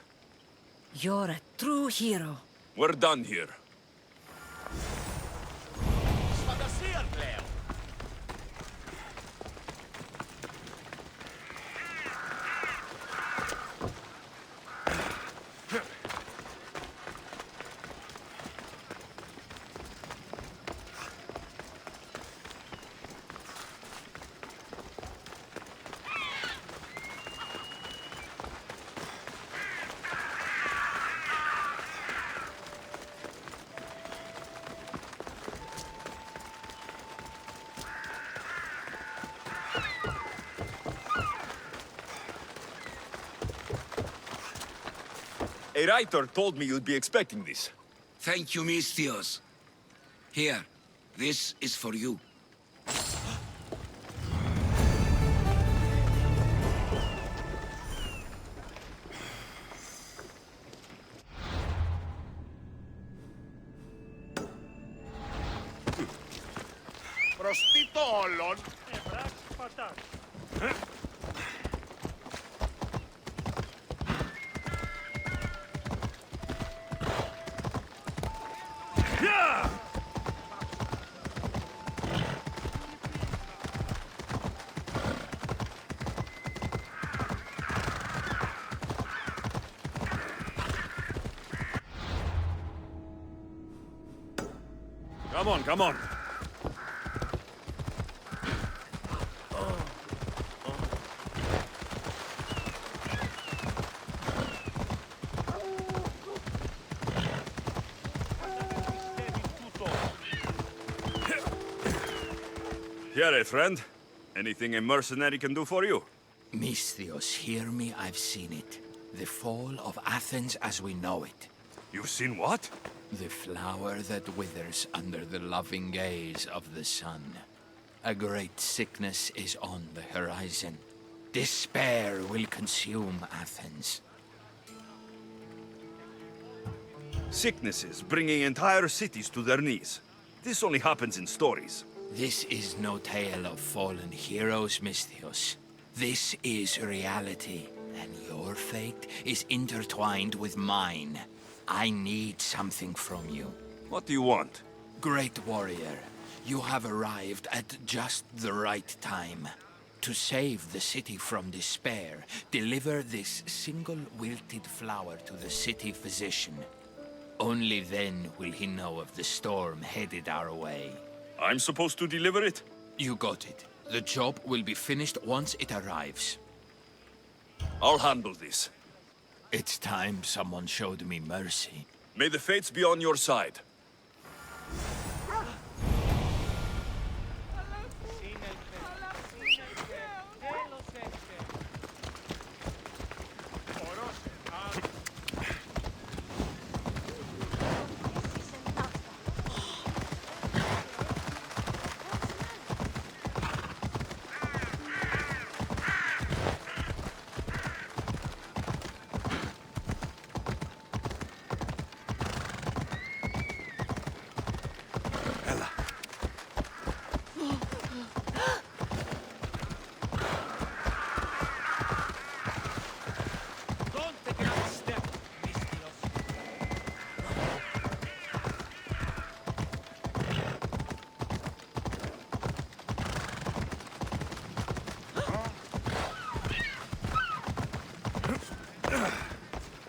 Speaker 18: You're a true hero.
Speaker 2: We're done here. A writer told me you'd be expecting this.
Speaker 14: Thank you, Misthios. Here, this is for you.
Speaker 12: Prostitolon.
Speaker 3: Come on, come on. Here, friend. Anything a mercenary can do for you?
Speaker 14: Misthios, hear me, I've seen it. The fall of Athens as we know it.
Speaker 3: You've seen what?
Speaker 14: The flower that withers under the loving gaze of the sun. A great sickness is on the horizon. Despair will consume Athens.
Speaker 3: Sicknesses bringing entire cities to their knees. This only happens in stories.
Speaker 14: This is no tale of fallen heroes, Misthios. This is reality, and your fate is intertwined with mine. I need something from you.
Speaker 3: What do you want?
Speaker 14: Great warrior, you have arrived at just the right time. To save the city from despair, deliver this single wilted flower to the city physician. Only then will he know of the storm headed our way.
Speaker 3: I'm supposed to deliver it?
Speaker 14: You got it. The job will be finished once it arrives.
Speaker 3: I'll handle this.
Speaker 14: It's time someone showed me mercy.
Speaker 3: May the fates be on your side.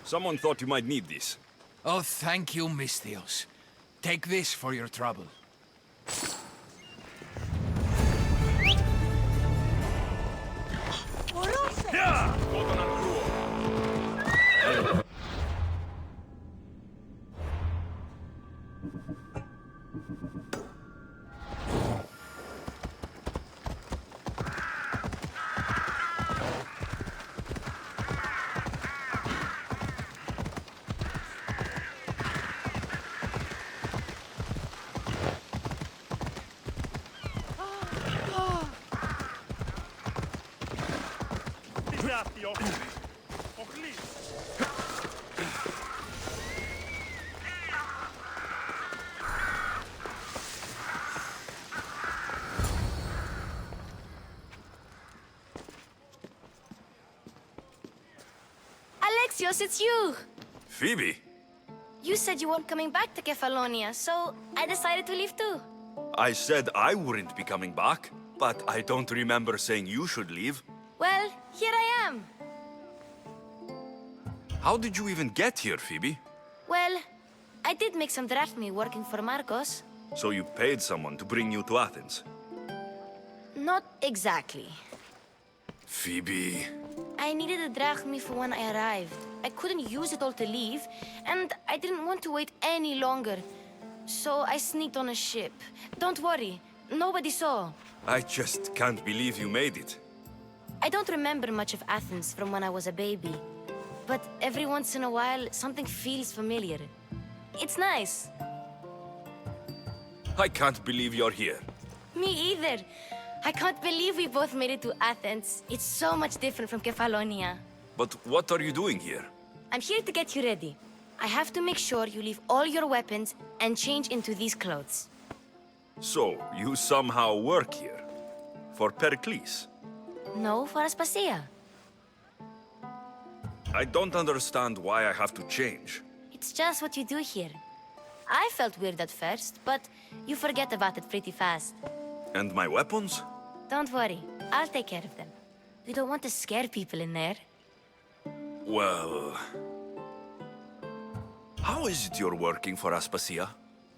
Speaker 3: Someone thought you might need this.
Speaker 14: Oh, thank you, Misthios. Take this for your trouble.
Speaker 11: Misthios, it's you!
Speaker 2: Phoebe?
Speaker 11: You said you weren't coming back to Kefalonia, so I decided to leave too.
Speaker 2: I said I wouldn't be coming back, but I don't remember saying you should leave.
Speaker 11: Well, here I am.
Speaker 2: How did you even get here, Phoebe?
Speaker 11: Well, I did make some drachmi working for Marcos.
Speaker 2: So you paid someone to bring you to Athens?
Speaker 11: Not exactly.
Speaker 2: Phoebe...
Speaker 11: I needed a drachmi for when I arrived. I couldn't use it all to leave, and I didn't want to wait any longer. So I sneaked on a ship. Don't worry, nobody saw.
Speaker 2: I just can't believe you made it.
Speaker 11: I don't remember much of Athens from when I was a baby. But every once in a while, something feels familiar. It's nice.
Speaker 2: I can't believe you're here.
Speaker 11: Me either. I can't believe we both made it to Athens. It's so much different from Kefalonia.
Speaker 2: But what are you doing here?
Speaker 11: I'm here to get you ready. I have to make sure you leave all your weapons and change into these clothes.
Speaker 2: So, you somehow work here? For Pericles?
Speaker 11: No, for Aspasia.
Speaker 2: I don't understand why I have to change.
Speaker 11: It's just what you do here. I felt weird at first, but you forget about it pretty fast.
Speaker 2: And my weapons?
Speaker 11: Don't worry, I'll take care of them. We don't want to scare people in there.
Speaker 2: Well... How is it you're working for Aspasia?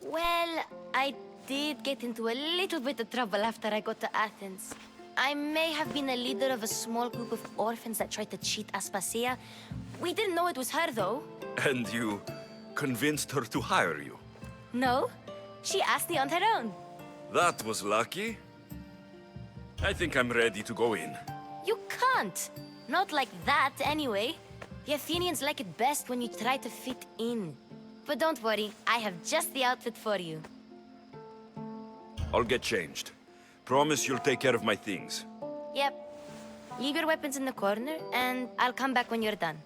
Speaker 11: Well, I did get into a little bit of trouble after I got to Athens. I may have been a leader of a small group of orphans that tried to cheat Aspasia. We didn't know it was her, though.
Speaker 2: And you convinced her to hire you?
Speaker 11: No, she asked me on her own.
Speaker 2: That was lucky. I think I'm ready to go in.
Speaker 11: You can't. Not like that, anyway. The Athenians like it best when you try to fit in. But don't worry, I have just the outfit for you.
Speaker 2: I'll get changed. Promise you'll take care of my things.
Speaker 11: Yep. Leave your weapons in the corner, and I'll come back when you're done.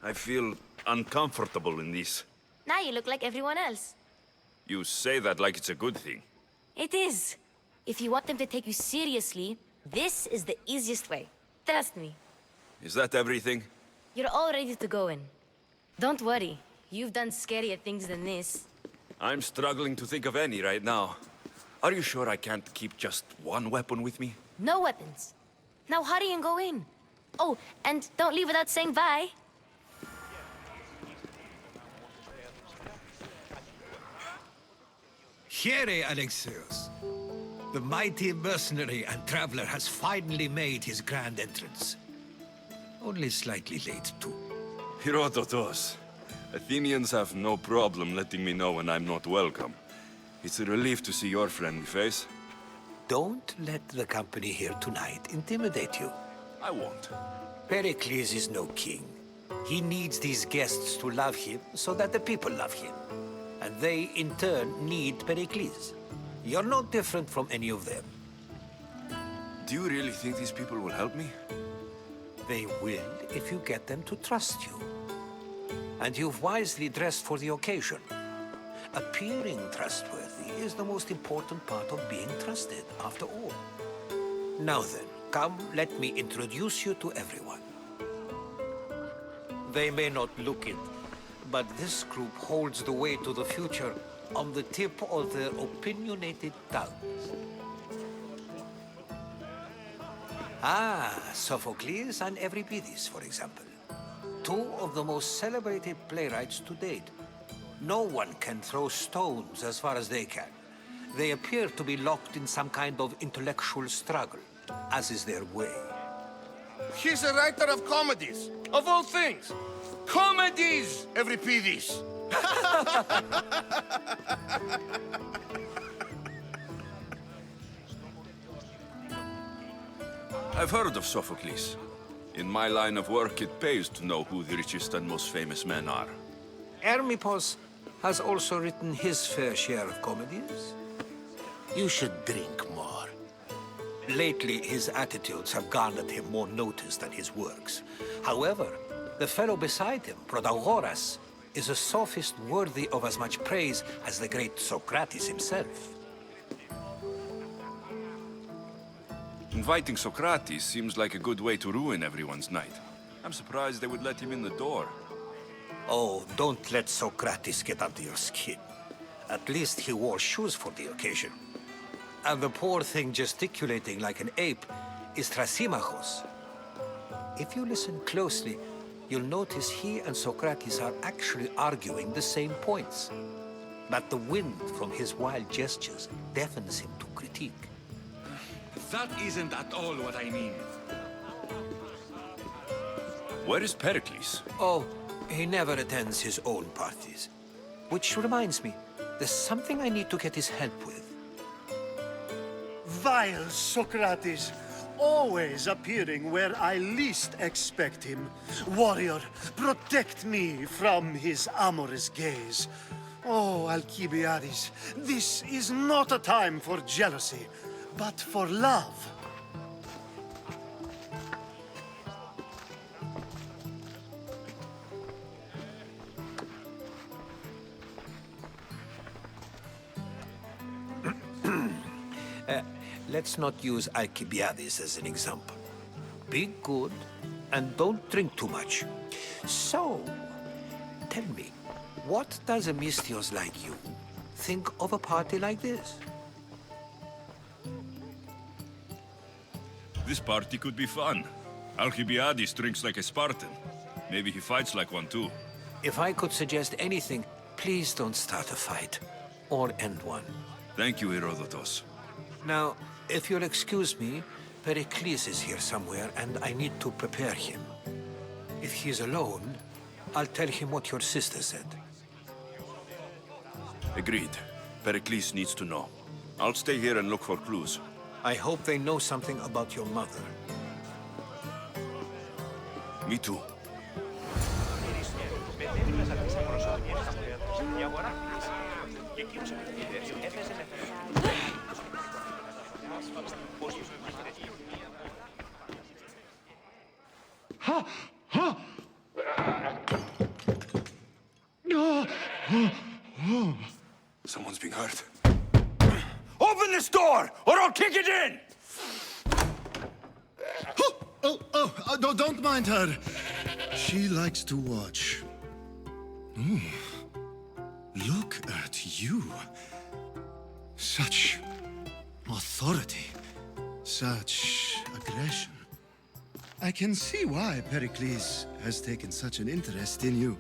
Speaker 2: I feel uncomfortable in this.
Speaker 11: Now you look like everyone else.
Speaker 2: You say that like it's a good thing.
Speaker 11: It is. If you want them to take you seriously, this is the easiest way. Trust me.
Speaker 2: Is that everything?
Speaker 11: You're all ready to go in. Don't worry. You've done scarier things than this.
Speaker 2: I'm struggling to think of any right now. Are you sure I can't keep just one weapon with me?
Speaker 11: No weapons. Now hurry and go in. Oh, and don't leave without saying bye.
Speaker 19: Here, Alexios. The mighty mercenary and traveler has finally made his grand entrance. Only slightly late, too.
Speaker 2: Herodotos. Athenians have no problem letting me know when I'm not welcome. It's a relief to see your friendly face.
Speaker 19: Don't let the company here tonight intimidate you.
Speaker 2: I won't.
Speaker 19: Pericles is no king. He needs these guests to love him so that the people love him. And they, in turn, need Pericles. You're no different from any of them.
Speaker 2: Do you really think these people will help me?
Speaker 19: They will if you get them to trust you. And you've wisely dressed for the occasion. Appearing trustworthy is the most important part of being trusted, after all. Now then, come, let me introduce you to everyone. They may not look it, but this group holds the way to the future on the tip of their opinionated tongues. Sophocles and Euripides, for example. Two of the most celebrated playwrights to date. No one can throw stones as far as they can. They appear to be locked in some kind of intellectual struggle, as is their way.
Speaker 12: He's a writer of comedies, of all things. Comedies, Euripides.
Speaker 2: I've heard of Sophocles. In my line of work, it pays to know who the richest and most famous men are.
Speaker 19: Hermippos has also written his fair share of comedies. You should drink more. Lately, his attitudes have garnered him more notice than his works. However, the fellow beside him, Protagoras, is a sophist worthy of as much praise as the great Socrates himself.
Speaker 2: Inviting Socrates seems like a good way to ruin everyone's night. I'm surprised they would let him in the door.
Speaker 19: Oh, don't let Socrates get under your skin. At least he wore shoes for the occasion. And the poor thing gesticulating like an ape is Thrasymachos. If you listen closely, you'll notice he and Socrates are actually arguing the same points. But the wind from his wild gestures deafens him to critique.
Speaker 3: That isn't at all what I mean.
Speaker 2: Where is Pericles?
Speaker 19: Oh, he never attends his own parties. Which reminds me, there's something I need to get his help with.
Speaker 20: Vile Socrates, always appearing where I least expect him. Warrior, protect me from his amorous gaze. Oh, Alcibiades, this is not a time for jealousy, but for love.
Speaker 19: Let's not use Alcibiades as an example. Be good, and don't drink too much. So, tell me, what does a Misthios like you think of a party like this?
Speaker 2: This party could be fun. Alcibiades drinks like a Spartan. Maybe he fights like one too.
Speaker 19: If I could suggest anything, please don't start a fight. Or end one.
Speaker 2: Thank you, Herodotus.
Speaker 19: Now, if you'll excuse me, Pericles is here somewhere, and I need to prepare him. If he's alone, I'll tell him what your sister said.
Speaker 2: Agreed. Pericles needs to know. I'll stay here and look for clues.
Speaker 19: I hope they know something about your mother.
Speaker 2: Me too. Someone's being hurt.
Speaker 3: Open this door, or I'll kick it in!
Speaker 20: Don't mind her. She likes to watch. Ooh. Look at you. Such authority. Such aggression. I can see why Pericles has taken such an interest in you.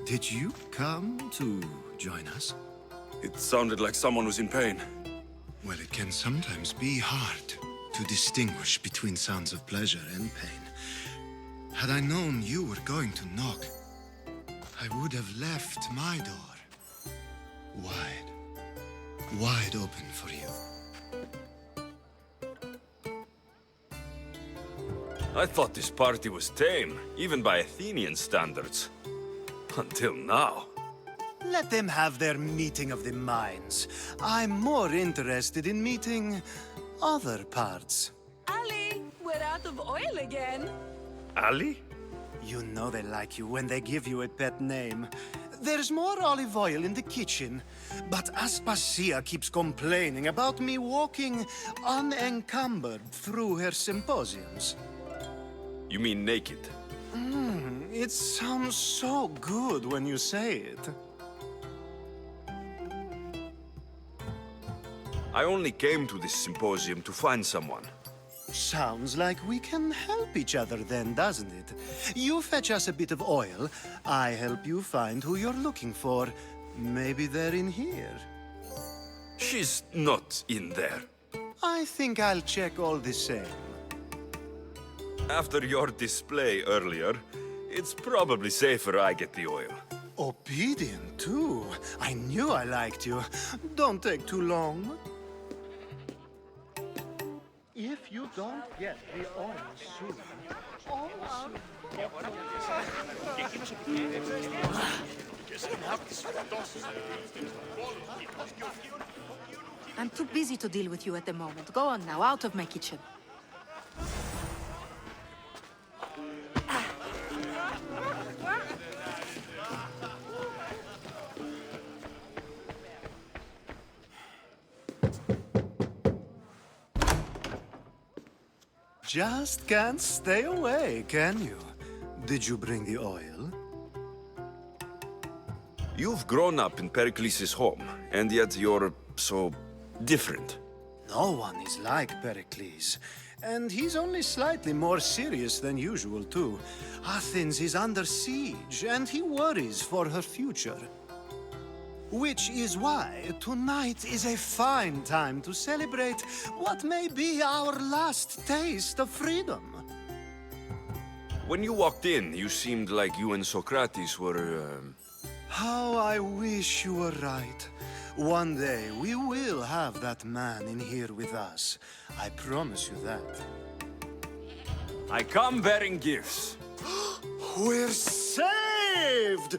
Speaker 20: Did you come to join us?
Speaker 2: It sounded like someone was in pain.
Speaker 20: Well, it can sometimes be hard to distinguish between sounds of pleasure and pain. Had I known you were going to knock, I would have left my door wide open for you.
Speaker 2: I thought this party was tame, even by Athenian standards. Until now.
Speaker 20: Let them have their meeting of the minds. I'm more interested in meeting other parts.
Speaker 6: Ali, we're out of oil again.
Speaker 2: Ali?
Speaker 20: You know they like you when they give you a pet name. There's more olive oil in the kitchen, but Aspasia keeps complaining about me walking unencumbered through her symposiums.
Speaker 2: You mean naked?
Speaker 20: It sounds so good when you say it.
Speaker 2: I only came to this symposium to find someone.
Speaker 20: Sounds like we can help each other then, doesn't it? You fetch us a bit of oil, I help you find who you're looking for. Maybe they're in here.
Speaker 2: She's not in there.
Speaker 20: I think I'll check all the same.
Speaker 2: After your display earlier, it's probably safer I get the oil.
Speaker 20: Obedient, too. I knew I liked you. Don't take too long. If you don't get the oil soon, all our...
Speaker 21: I'm too busy to deal with you at the moment. Go on now, out of my kitchen.
Speaker 20: just can't stay away, can you? Did you bring the oil?
Speaker 2: You've grown up in Pericles' home, and yet you're so different.
Speaker 20: No one is like Pericles. And he's only slightly more serious than usual, too. Athens is under siege, and he worries for her future. Which is why tonight is a fine time to celebrate what may be our last taste of freedom.
Speaker 2: When you walked in, you seemed like you and Socrates were,
Speaker 20: How I wish you were right. One day we will have that man in here with us. I promise you that.
Speaker 2: I come bearing gifts.
Speaker 20: We're saved!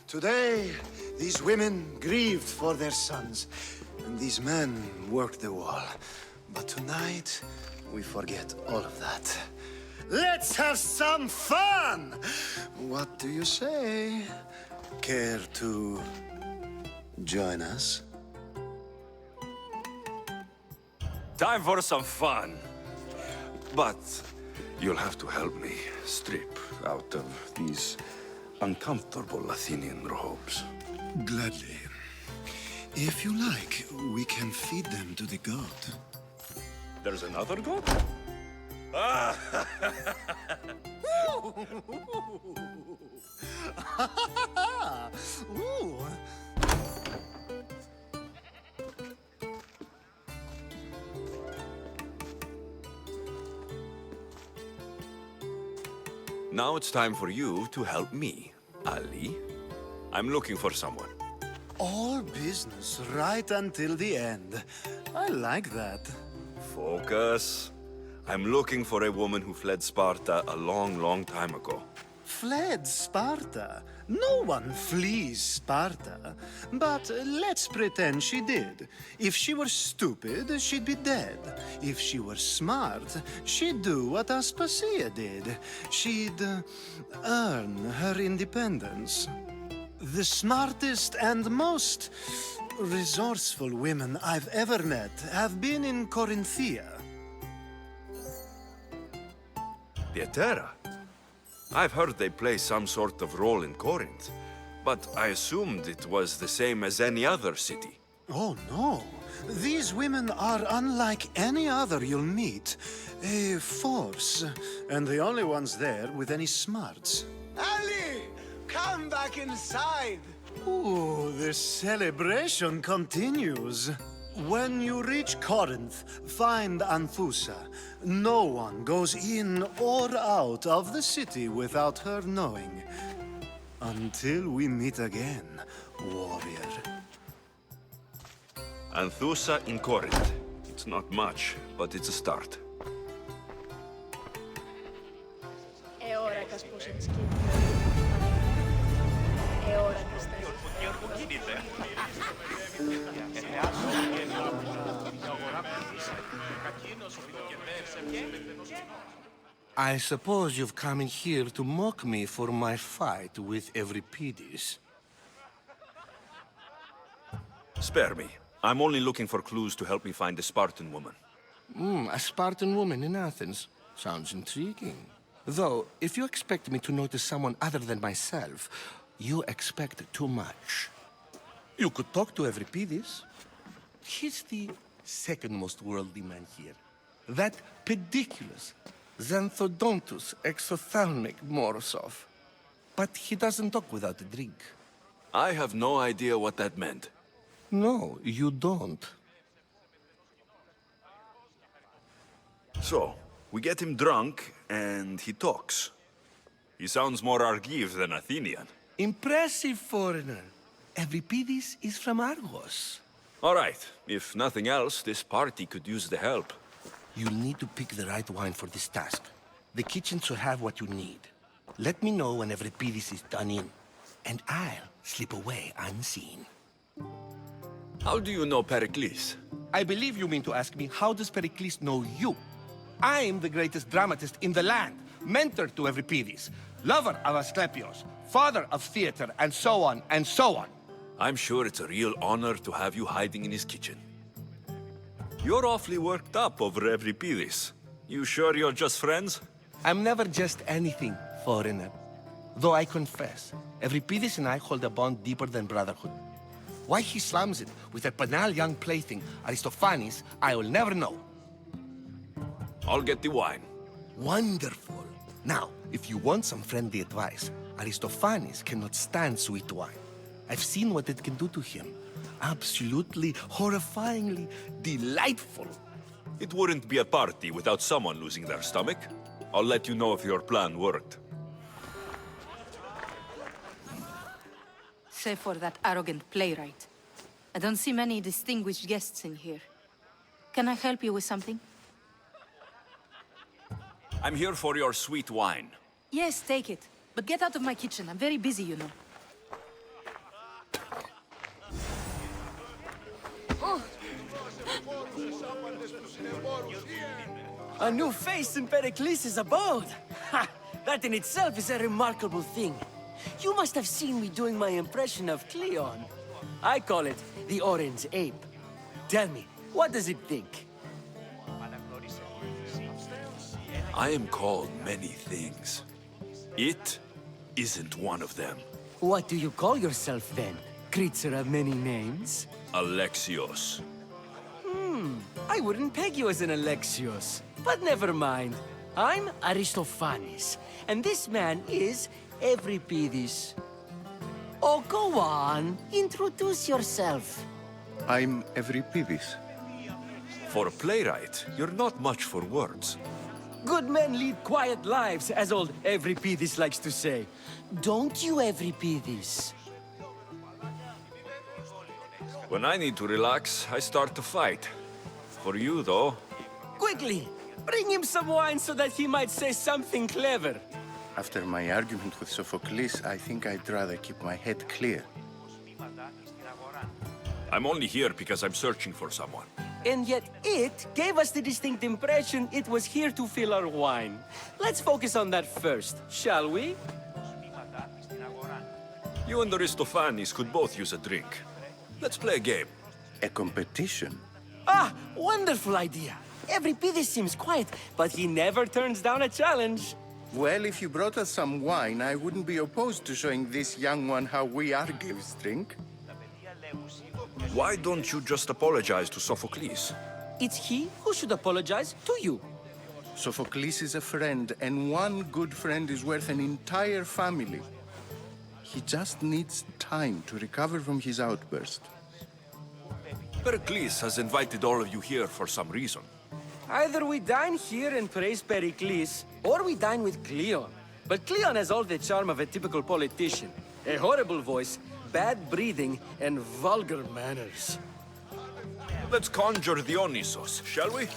Speaker 20: Today, these women grieved for their sons, and these men worked the wall. But tonight, we forget all of that. Let's have some fun! What do you say? Care to join us?
Speaker 2: Time for some fun. But you'll have to help me strip out of these uncomfortable Athenian robes.
Speaker 20: Gladly. If you like, we can feed them to the god.
Speaker 2: There's another god?
Speaker 20: Ooh.
Speaker 2: Now it's time for you to help me, Ali. I'm looking for someone.
Speaker 20: All business right until the end. I like that.
Speaker 2: Focus. I'm looking for a woman who fled Sparta a long, long time ago.
Speaker 20: Fled Sparta? No one flees Sparta. But let's pretend she did. If she were stupid, she'd be dead. If she were smart, she'd do what Aspasia did. She'd earn her independence. The smartest and most resourceful women I've ever met have been in Corinthia.
Speaker 2: The Etera? I've heard they play some sort of role in Corinth, but I assumed it was the same as any other city.
Speaker 20: Oh, no. These women are unlike any other you'll meet. A force, and the only ones there with any smarts.
Speaker 8: Ali! Come back inside!
Speaker 20: Ooh, the celebration continues. When you reach Corinth, find Anthusa. No one goes in or out of the city without her knowing. Until we meet again, warrior.
Speaker 2: Anthusa in Corinth. It's not much, but it's a start.
Speaker 5: I suppose you've come in here to mock me for my fight with Euripides.
Speaker 2: Spare me. I'm only looking for clues to help me find a Spartan woman.
Speaker 5: A Spartan woman in Athens. Sounds intriguing. Though, if you expect me to notice someone other than myself, you expect too much. You could talk to Euripides. He's the second most worldly man here. That pediculous, xanthodontus exophthalmic Morosov. But he doesn't talk without a drink.
Speaker 2: I have no idea what that meant.
Speaker 5: No, you don't.
Speaker 2: So, we get him drunk, and he talks. He sounds more Argive than Athenian.
Speaker 5: Impressive, foreigner. Euripides is from Argos.
Speaker 2: All right. If nothing else, this party could use the help.
Speaker 5: You'll need to pick the right wine for this task. The kitchen should have what you need. Let me know when Euripides is done in, and I'll slip away unseen.
Speaker 2: How do you know Pericles?
Speaker 5: I believe you mean to ask me, how does Pericles know you? I'm the greatest dramatist in the land, mentor to Euripides, lover of Asclepios, father of theater, and so on, and so on.
Speaker 2: I'm sure it's a real honor to have you hiding in his kitchen. You're awfully worked up over Euripides. You sure you're just friends?
Speaker 5: I'm never just anything, foreigner. Though I confess, Euripides and I hold a bond deeper than brotherhood. Why he slams it with a banal young plaything, Aristophanes, I will never know.
Speaker 2: I'll get the wine.
Speaker 5: Wonderful. Now, if you want some friendly advice, Aristophanes cannot stand sweet wine. I've seen what it can do to him. Absolutely, horrifyingly delightful.
Speaker 2: It wouldn't be a party without someone losing their stomach. I'll let you know if your plan worked.
Speaker 21: Save for that arrogant playwright. I don't see many distinguished guests in here. Can I help you with something?
Speaker 2: I'm here for your sweet wine.
Speaker 21: Yes, take it. But get out of my kitchen. I'm very busy, you know.
Speaker 1: A new face in Pericles' abode! Ha! That in itself is a remarkable thing. You must have seen me doing my impression of Cleon. I call it the Orange Ape. Tell me, what does it think?
Speaker 2: I am called many things. It isn't one of them.
Speaker 1: What do you call yourself then? Creature of many names?
Speaker 2: Alexios.
Speaker 1: I wouldn't peg you as an Alexios. But never mind. I'm Aristophanes, and this man is Euripides. Oh, go on. Introduce yourself.
Speaker 22: I'm Euripides.
Speaker 2: For a playwright, you're not much for words.
Speaker 1: Good men lead quiet lives, as old Euripides likes to say. Don't you, Euripides?
Speaker 2: When I need to relax, I start to fight. For you, though...
Speaker 1: Quickly! Bring him some wine so that he might say something clever.
Speaker 22: After my argument with Sophocles, I think I'd rather keep my head clear.
Speaker 2: I'm only here because I'm searching for someone.
Speaker 1: And yet it gave us the distinct impression it was here to fill our wine. Let's focus on that first, shall we?
Speaker 2: You and Aristophanes could both use a drink. Let's play a game.
Speaker 22: A competition?
Speaker 1: Ah, wonderful idea. Euripides seems quiet, but he never turns down a challenge.
Speaker 22: Well, if you brought us some wine, I wouldn't be opposed to showing this young one how we Argives drink.
Speaker 2: Why don't you just apologize to Sophocles?
Speaker 1: It's he who should apologize to you.
Speaker 22: Sophocles is a friend, and one good friend is worth an entire family. He just needs time to recover from his outburst.
Speaker 2: Pericles has invited all of you here for some reason.
Speaker 1: Either we dine here and praise Pericles, or we dine with Cleon. But Cleon has all the charm of a typical politician. A horrible voice, bad breeding, and vulgar manners.
Speaker 2: Let's conjure Dionysos, shall we?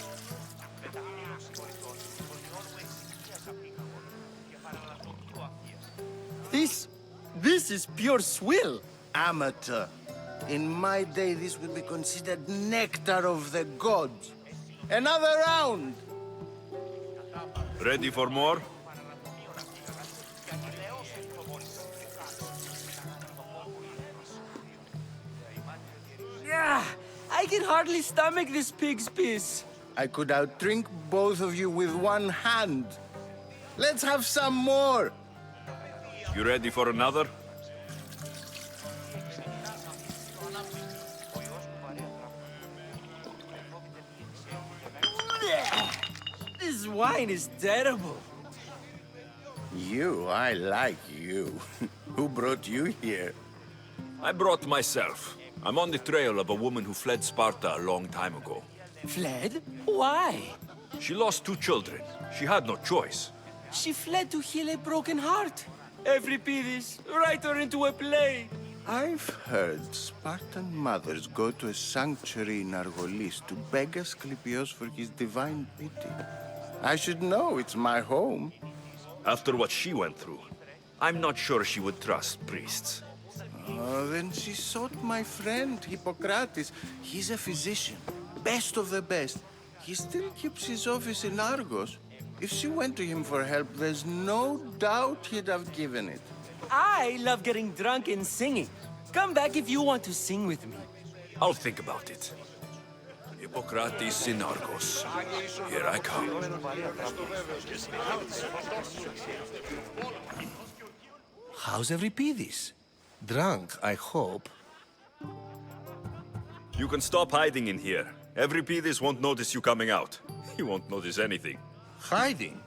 Speaker 1: This is pure swill.
Speaker 22: Amateur. In my day, this would be considered nectar of the gods. Another round!
Speaker 2: Ready for more?
Speaker 1: Yeah, I can hardly stomach this pig's piss.
Speaker 22: I could outdrink both of you with one hand. Let's have some more!
Speaker 2: You ready for another?
Speaker 1: This wine is terrible.
Speaker 22: You, I like you. Who brought you here?
Speaker 2: I brought myself. I'm on the trail of a woman who fled Sparta a long time ago.
Speaker 1: Fled? Why?
Speaker 2: She lost 2 children. She had no choice.
Speaker 1: She fled to heal a broken heart. Euripides, write her into a play.
Speaker 22: I've heard Spartan mothers go to a sanctuary in Argolis to beg Asclepios for his divine pity. I should know, it's my home.
Speaker 2: After what she went through, I'm not sure she would trust priests.
Speaker 22: Oh, then she sought my friend, Hippocrates. He's a physician, best of the best. He still keeps his office in Argos. If she went to him for help, there's no doubt he'd have given it.
Speaker 1: I love getting drunk and singing. Come back if you want to sing with me.
Speaker 2: I'll think about it. Hippocrates in Argos. Here I come.
Speaker 5: How's Euripides? Drunk, I hope.
Speaker 2: You can stop hiding in here. Euripides won't notice you coming out. He won't notice anything.
Speaker 5: Hiding?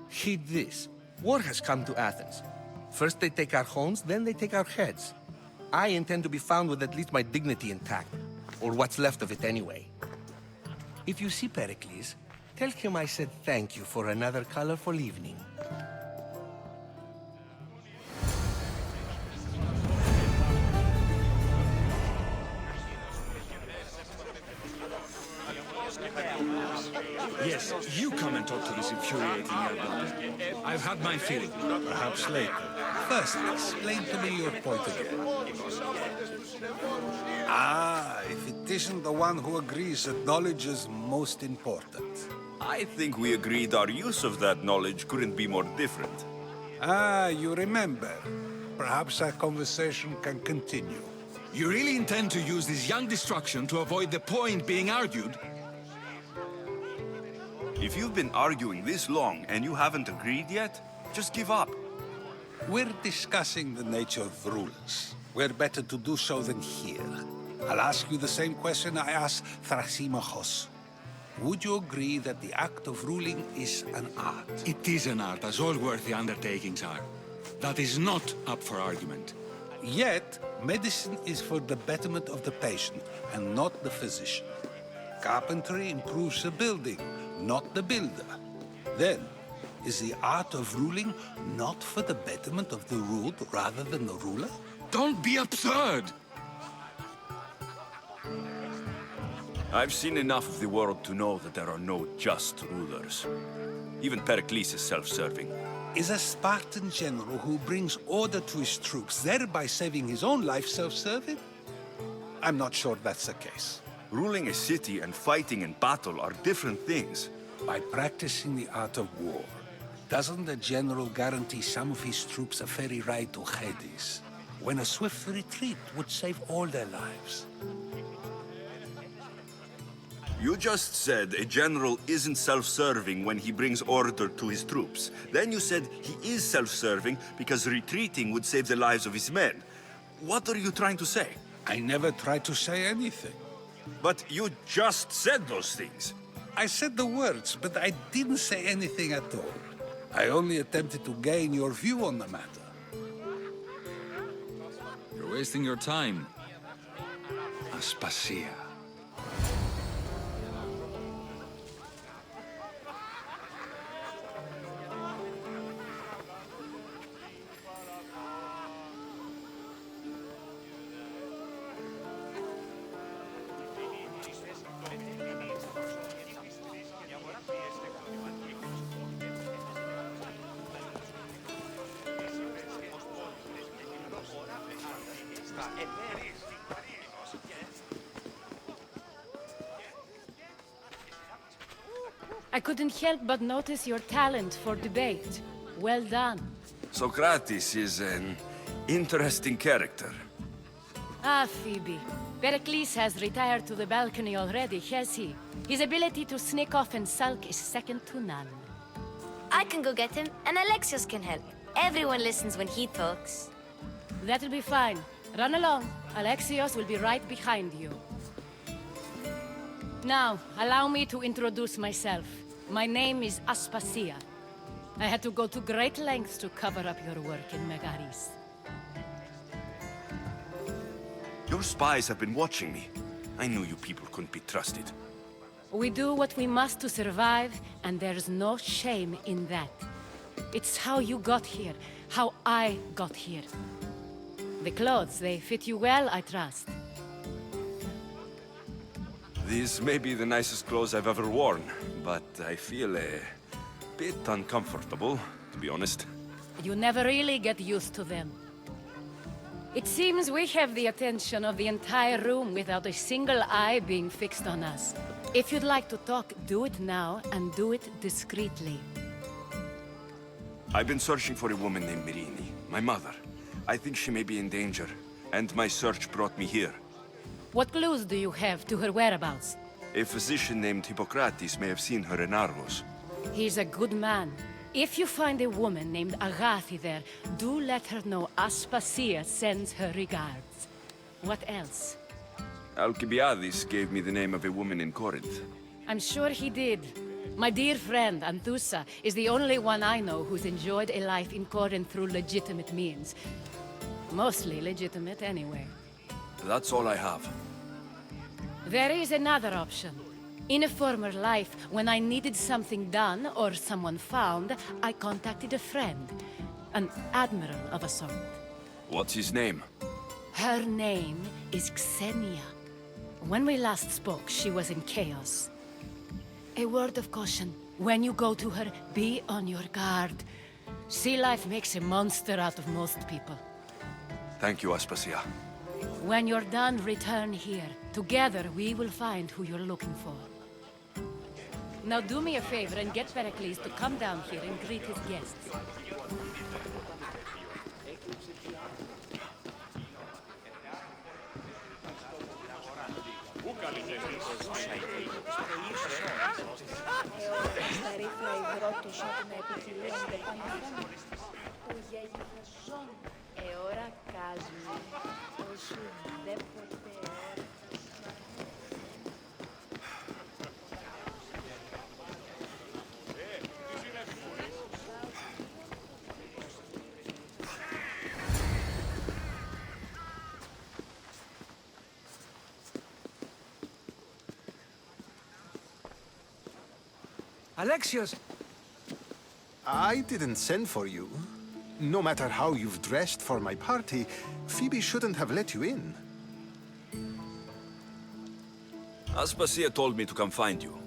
Speaker 5: Heed this. War has come to Athens. First they take our homes, then they take our heads. I intend to be found with at least my dignity intact. Or what's left of it anyway. If you see Pericles, tell him I said thank you for another colorful evening.
Speaker 16: Yes, you come and talk to this infuriating young woman. I've had my fill. Perhaps later. First, explain to me your point again. If it isn't the one who agrees that knowledge is most important.
Speaker 2: I think we agreed our use of that knowledge couldn't be more different.
Speaker 16: You remember. Perhaps our conversation can continue.
Speaker 14: You really intend to use this young destruction to avoid the point being argued?
Speaker 2: If you've been arguing this long and you haven't agreed yet, just give up.
Speaker 16: We're discussing the nature of rules. Where better to do so than here? I'll ask you the same question I asked Thrasymachos. Would you agree that the act of ruling is an art?
Speaker 14: It is an art, as all worthy undertakings are. That is not up for argument.
Speaker 16: Yet, medicine is for the betterment of the patient, and not the physician. Carpentry improves the building, not the builder. Then, is the art of ruling not for the betterment of the ruled rather than the ruler?
Speaker 14: Don't be absurd!
Speaker 2: I've seen enough of the world to know that there are no just rulers. Even Pericles is self-serving.
Speaker 16: Is a Spartan general who brings order to his troops, thereby saving his own life, self-serving? I'm not sure that's the case.
Speaker 2: Ruling a city and fighting in battle are different things.
Speaker 16: By practicing the art of war, doesn't the general guarantee some of his troops a ferry ride to Hades, when a swift retreat would save all their lives?
Speaker 2: You just said a general isn't self-serving when he brings order to his troops. Then you said he is self-serving because retreating would save the lives of his men. What are you trying to say?
Speaker 16: I never tried to say anything.
Speaker 2: But you just said those things.
Speaker 16: I said the words, but I didn't say anything at all. I only attempted to gain your view on the matter.
Speaker 14: You're wasting your time. Aspasia.
Speaker 9: I couldn't help but notice your talent for debate. Well done.
Speaker 2: Socrates is an interesting character.
Speaker 9: Ah, Phoebe. Pericles has retired to the balcony already, has he? His ability to sneak off and sulk is second to none.
Speaker 11: I can go get him, and Alexios can help. Everyone listens when he talks.
Speaker 9: That'll be fine. Run along. Alexios will be right behind you. Now, allow me to introduce myself. My name is Aspasia. I had to go to great lengths to cover up your work in Megaris.
Speaker 2: Your spies have been watching me. I knew you people couldn't be trusted.
Speaker 9: We do what we must to survive, and there's no shame in that. It's how you got here, how I got here. The clothes, they fit you well, I trust.
Speaker 2: These may be the nicest clothes I've ever worn, but I feel a bit uncomfortable, to be honest.
Speaker 9: You never really get used to them. It seems we have the attention of the entire room without a single eye being fixed on us. If you'd like to talk, do it now, and do it discreetly.
Speaker 2: I've been searching for a woman named Mirini, my mother. I think she may be in danger, and my search brought me here.
Speaker 9: What clues do you have to her whereabouts?
Speaker 2: A physician named Hippocrates may have seen her in Argos.
Speaker 9: He's a good man. If you find a woman named Agathi there, do let her know Aspasia sends her regards. What else?
Speaker 2: Alcibiades gave me the name of a woman in Corinth.
Speaker 9: I'm sure he did. My dear friend, Anthusa, is the only one I know who's enjoyed a life in Corinth through legitimate means. Mostly legitimate, anyway.
Speaker 2: That's all I have.
Speaker 9: There is another option. In a former life, when I needed something done or someone found, I contacted a friend. An admiral of a sort.
Speaker 2: What's his name?
Speaker 9: Her name is Xenia. When we last spoke, she was in chaos. A word of caution. When you go to her, be on your guard. Sea life makes a monster out of most people.
Speaker 2: Thank you, Aspasia.
Speaker 9: When you're done, return here. Together, we will find who you're looking for. Now do me a favor and get Pericles to come down here and greet his guests.
Speaker 19: Alexios!
Speaker 7: I didn't send for you. No matter how you've dressed for my party, Phoebe shouldn't have let you in.
Speaker 2: Aspasia told me to come find you.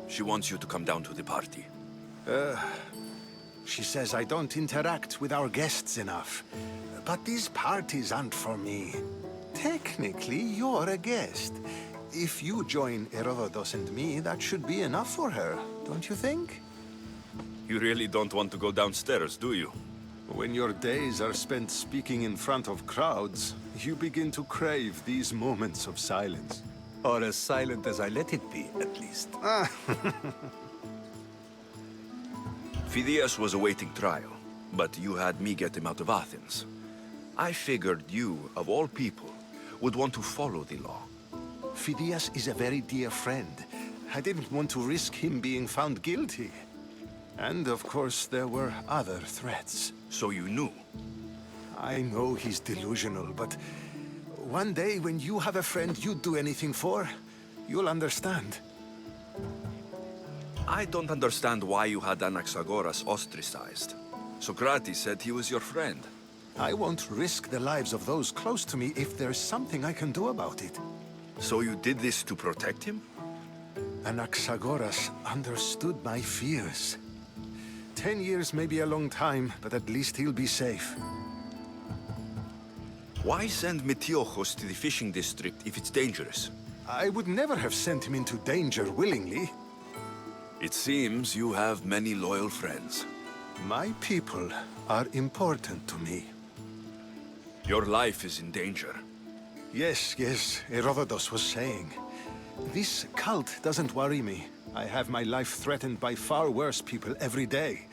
Speaker 2: She wants you to come down to the party.
Speaker 7: She says I don't interact with our guests enough. But these parties aren't for me. Technically, you're a guest. If you join Herodotus and me, that should be enough for her, don't you think?
Speaker 2: You really don't want to go downstairs, do you?
Speaker 7: When your days are spent speaking in front of crowds, you begin to crave these moments of silence.
Speaker 19: Or as silent as I let it be, at least.
Speaker 2: Phidias was awaiting trial, but you had me get him out of Athens. I figured you, of all people, would want to follow the law.
Speaker 7: Phidias is a very dear friend. I didn't want to risk him being found guilty. And of course, there were other threats.
Speaker 2: So you knew?
Speaker 7: I know he's delusional, but one day when you have a friend you'd do anything for, you'll understand.
Speaker 2: I don't understand why you had Anaxagoras ostracized. Socrates said he was your friend.
Speaker 7: I won't risk the lives of those close to me if there's something I can do about it.
Speaker 2: So you did this to protect him?
Speaker 7: Anaxagoras understood my fears. 10 years may be a long time, but at least he'll be safe.
Speaker 2: Why send Metiochos to the fishing district if it's dangerous?
Speaker 7: I would never have sent him into danger willingly.
Speaker 2: It seems you have many loyal friends.
Speaker 7: My people are important to me.
Speaker 2: Your life is in danger.
Speaker 7: Yes, Herodotus was saying. This cult doesn't worry me. I have my life threatened by far worse people every day.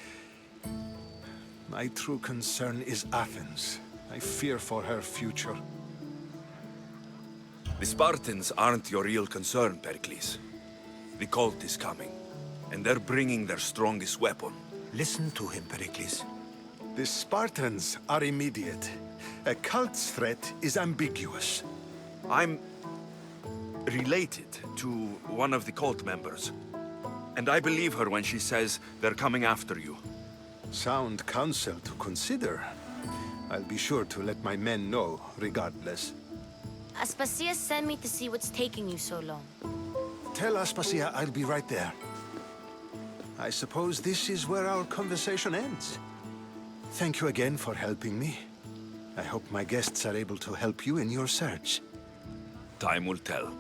Speaker 7: My true concern is Athens. I fear for her future.
Speaker 2: The Spartans aren't your real concern, Pericles. The cult is coming, and they're bringing their strongest weapon.
Speaker 7: Listen to him, Pericles. The Spartans are immediate. A cult's threat is ambiguous.
Speaker 2: I'm related to one of the cult members. And I believe her when she says they're coming after you.
Speaker 7: Sound counsel to consider. I'll be sure to let my men know, regardless.
Speaker 10: Aspasia sent me to see what's taking you so long.
Speaker 7: Tell Aspasia I'll be right there. I suppose this is where our conversation ends. Thank you again for helping me. I hope my guests are able to help you in your search.
Speaker 2: Time will tell.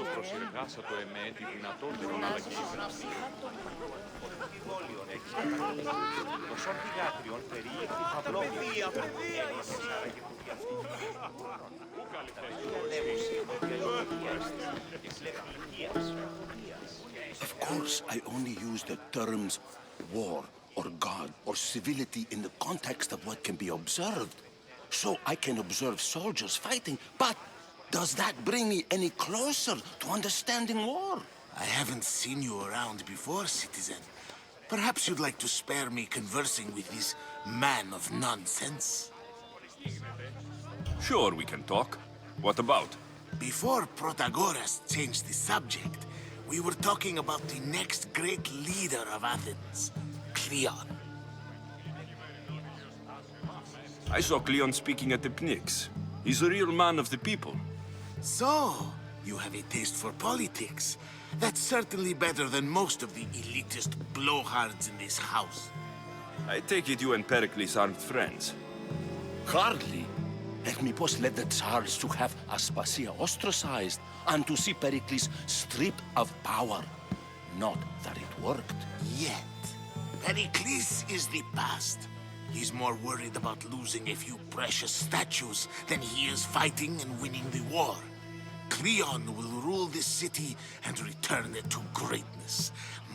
Speaker 4: αυτός προσεργάσατο εμέ τη δυνατότερον αλλά και το σόρτι γάτριον περιείχθη παυλόγια.
Speaker 5: Of course, I only use the terms war or God or civility in the context of what can be observed. So I can observe soldiers fighting, but does that bring me any closer to understanding war?
Speaker 13: I haven't seen you around before, citizen. Perhaps you'd like to spare me conversing with this man of nonsense?
Speaker 2: Sure, we can talk. What about?
Speaker 13: Before Protagoras changed the subject, we were talking about the next great leader of Athens, Cleon.
Speaker 2: I saw Cleon speaking at the Pnyx. He's a real man of the people.
Speaker 13: So, you have a taste for politics. That's certainly better than most of the elitist blowhards in this house.
Speaker 2: I take it you and Pericles aren't friends.
Speaker 5: Hardly. Hermippos led the Tsars to have Aspasia ostracized and to see Pericles stripped of power. Not that it worked.
Speaker 13: Yet, Pericles is the past. He's more worried about losing a few precious statues than he is fighting and winning the war. Cleon will rule this city and return it to greatness.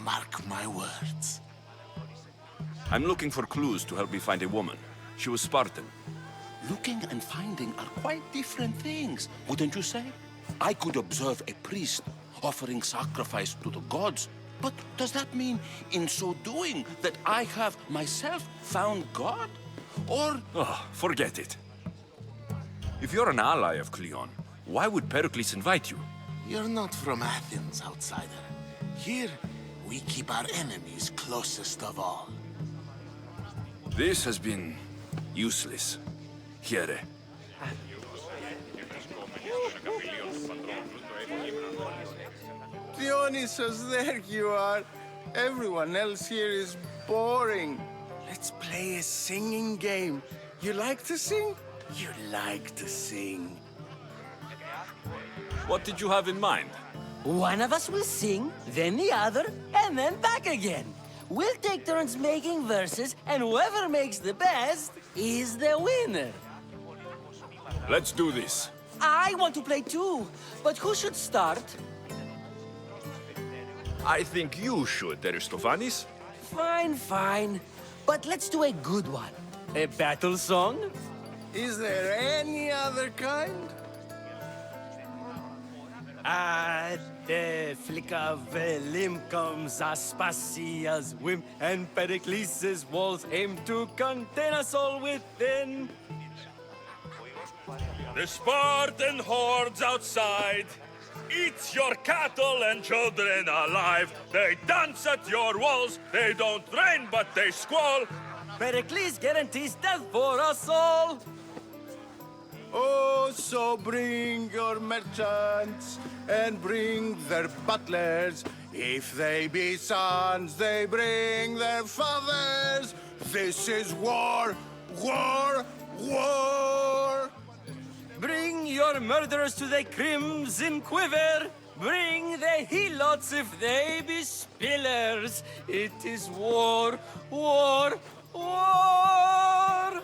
Speaker 13: Mark my words.
Speaker 2: I'm looking for clues to help me find a woman. She was Spartan.
Speaker 5: Looking and finding are quite different things, wouldn't you say? I could observe a priest offering sacrifice to the gods, but does that mean, in so doing, that I have myself found God? Or...
Speaker 2: Oh, forget it. If you're an ally of Cleon, why would Pericles invite you?
Speaker 13: You're not from Athens, outsider. Here, we keep our enemies closest of all.
Speaker 2: This has been useless. Here.
Speaker 22: Dionysus, there you are. Everyone else here is boring. Let's play a singing game. You like to sing? You like to sing.
Speaker 2: What did you have in mind?
Speaker 1: One of us will sing, then the other, and then back again. We'll take turns making verses, and whoever makes the best is the winner.
Speaker 2: Let's do this.
Speaker 1: I want to play too, but who should start?
Speaker 2: I think you should, Aristophanes.
Speaker 1: Fine. But let's do a good one. A battle song?
Speaker 22: Is there any other kind?
Speaker 1: At the flick of a limb comes Aspasia's whim, and Pericles' walls aim to contain us all within.
Speaker 3: The Spartan hordes outside eat your cattle and children alive. They dance at your walls. They don't rain, but they squall.
Speaker 1: Pericles guarantees death for us all.
Speaker 22: Oh, so bring your merchants and bring their butlers. If they be sons, they bring their fathers. This is war, war, war.
Speaker 1: Bring your murderers to the crimson quiver. Bring the helots if they be spillers. It is war, war, war.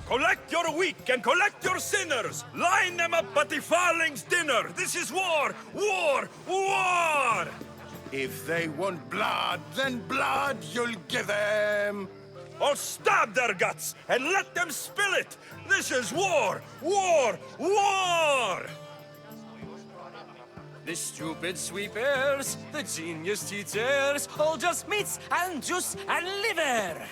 Speaker 3: Collect your weak and collect your sinners. Line them up at the Farling's dinner. This is war, war, war.
Speaker 22: If they want blood, then blood you'll give them.
Speaker 3: Or stab their guts and let them spill it. This is war, war, war.
Speaker 1: The stupid sweepers, the genius teachers, all just meats and juice and liver.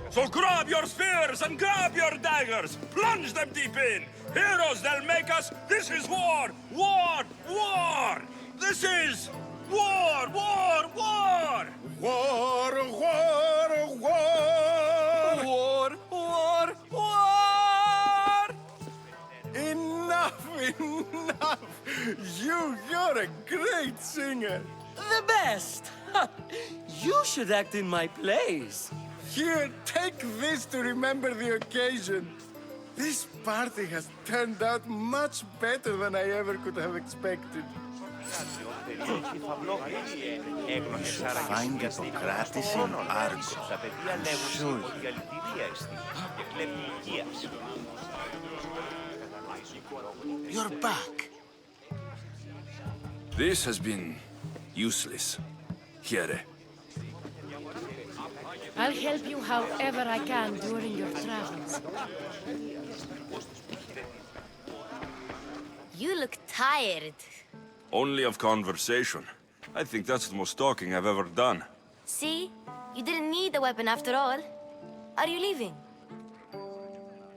Speaker 3: So grab your spears and grab your daggers. Plunge them deep in. Heroes they'll make us. This is war, war, war. This is war, war, war.
Speaker 22: War, war, war.
Speaker 1: War, war, war.
Speaker 22: Enough, enough. You're a great singer.
Speaker 1: The best. You should act in my plays.
Speaker 22: Here, take this to remember the occasion. This party has turned out much better than I ever could have expected.
Speaker 4: You
Speaker 22: should find Hippocrates in Argos. I'm sure.
Speaker 13: You're back.
Speaker 2: This has been useless. Here.
Speaker 9: I'll help you however I can during your travels.
Speaker 10: You look tired.
Speaker 2: Only of conversation. I think that's the most talking I've ever done.
Speaker 10: See? You didn't need the weapon after all. Are you leaving?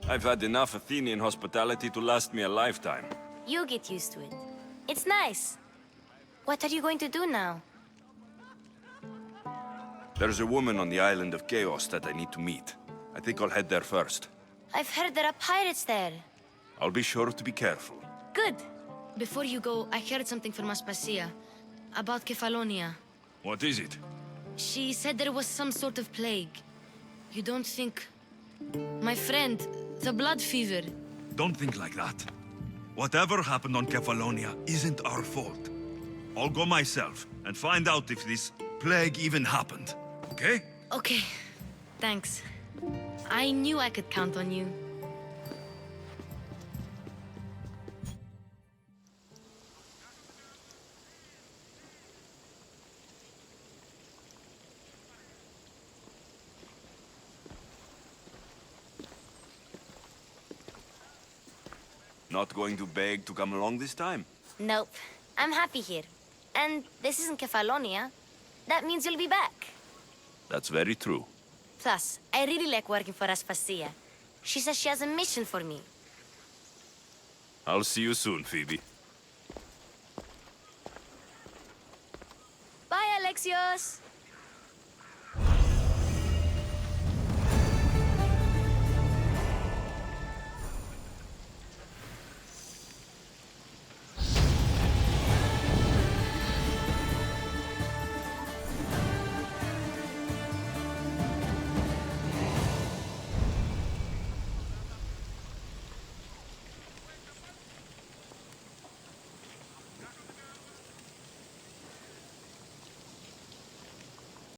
Speaker 2: I've had enough Athenian hospitality to last me a lifetime.
Speaker 10: You'll get used to it. It's nice. What are you going to do now?
Speaker 2: There's a woman on the island of Chaos that I need to meet. I think I'll head there first.
Speaker 10: I've heard there are pirates there.
Speaker 2: I'll be sure to be careful.
Speaker 10: Good. Before you go, I heard something from Aspasia about Kefalonia.
Speaker 2: What is it?
Speaker 10: She said there was some sort of plague. You don't think... My friend, the blood fever.
Speaker 3: Don't think like that. Whatever happened on Kefalonia isn't our fault. I'll go myself and find out if this plague even happened, okay?
Speaker 10: Okay. Thanks. I knew I could count on you.
Speaker 2: Not going to beg to come along this time?
Speaker 10: Nope. I'm happy here. And this isn't Kefalonia. That means you'll be back.
Speaker 2: That's very true.
Speaker 10: Plus, I really like working for Aspasia. She says she has a mission for me.
Speaker 2: I'll see you soon, Phoebe.
Speaker 10: Bye, Alexios!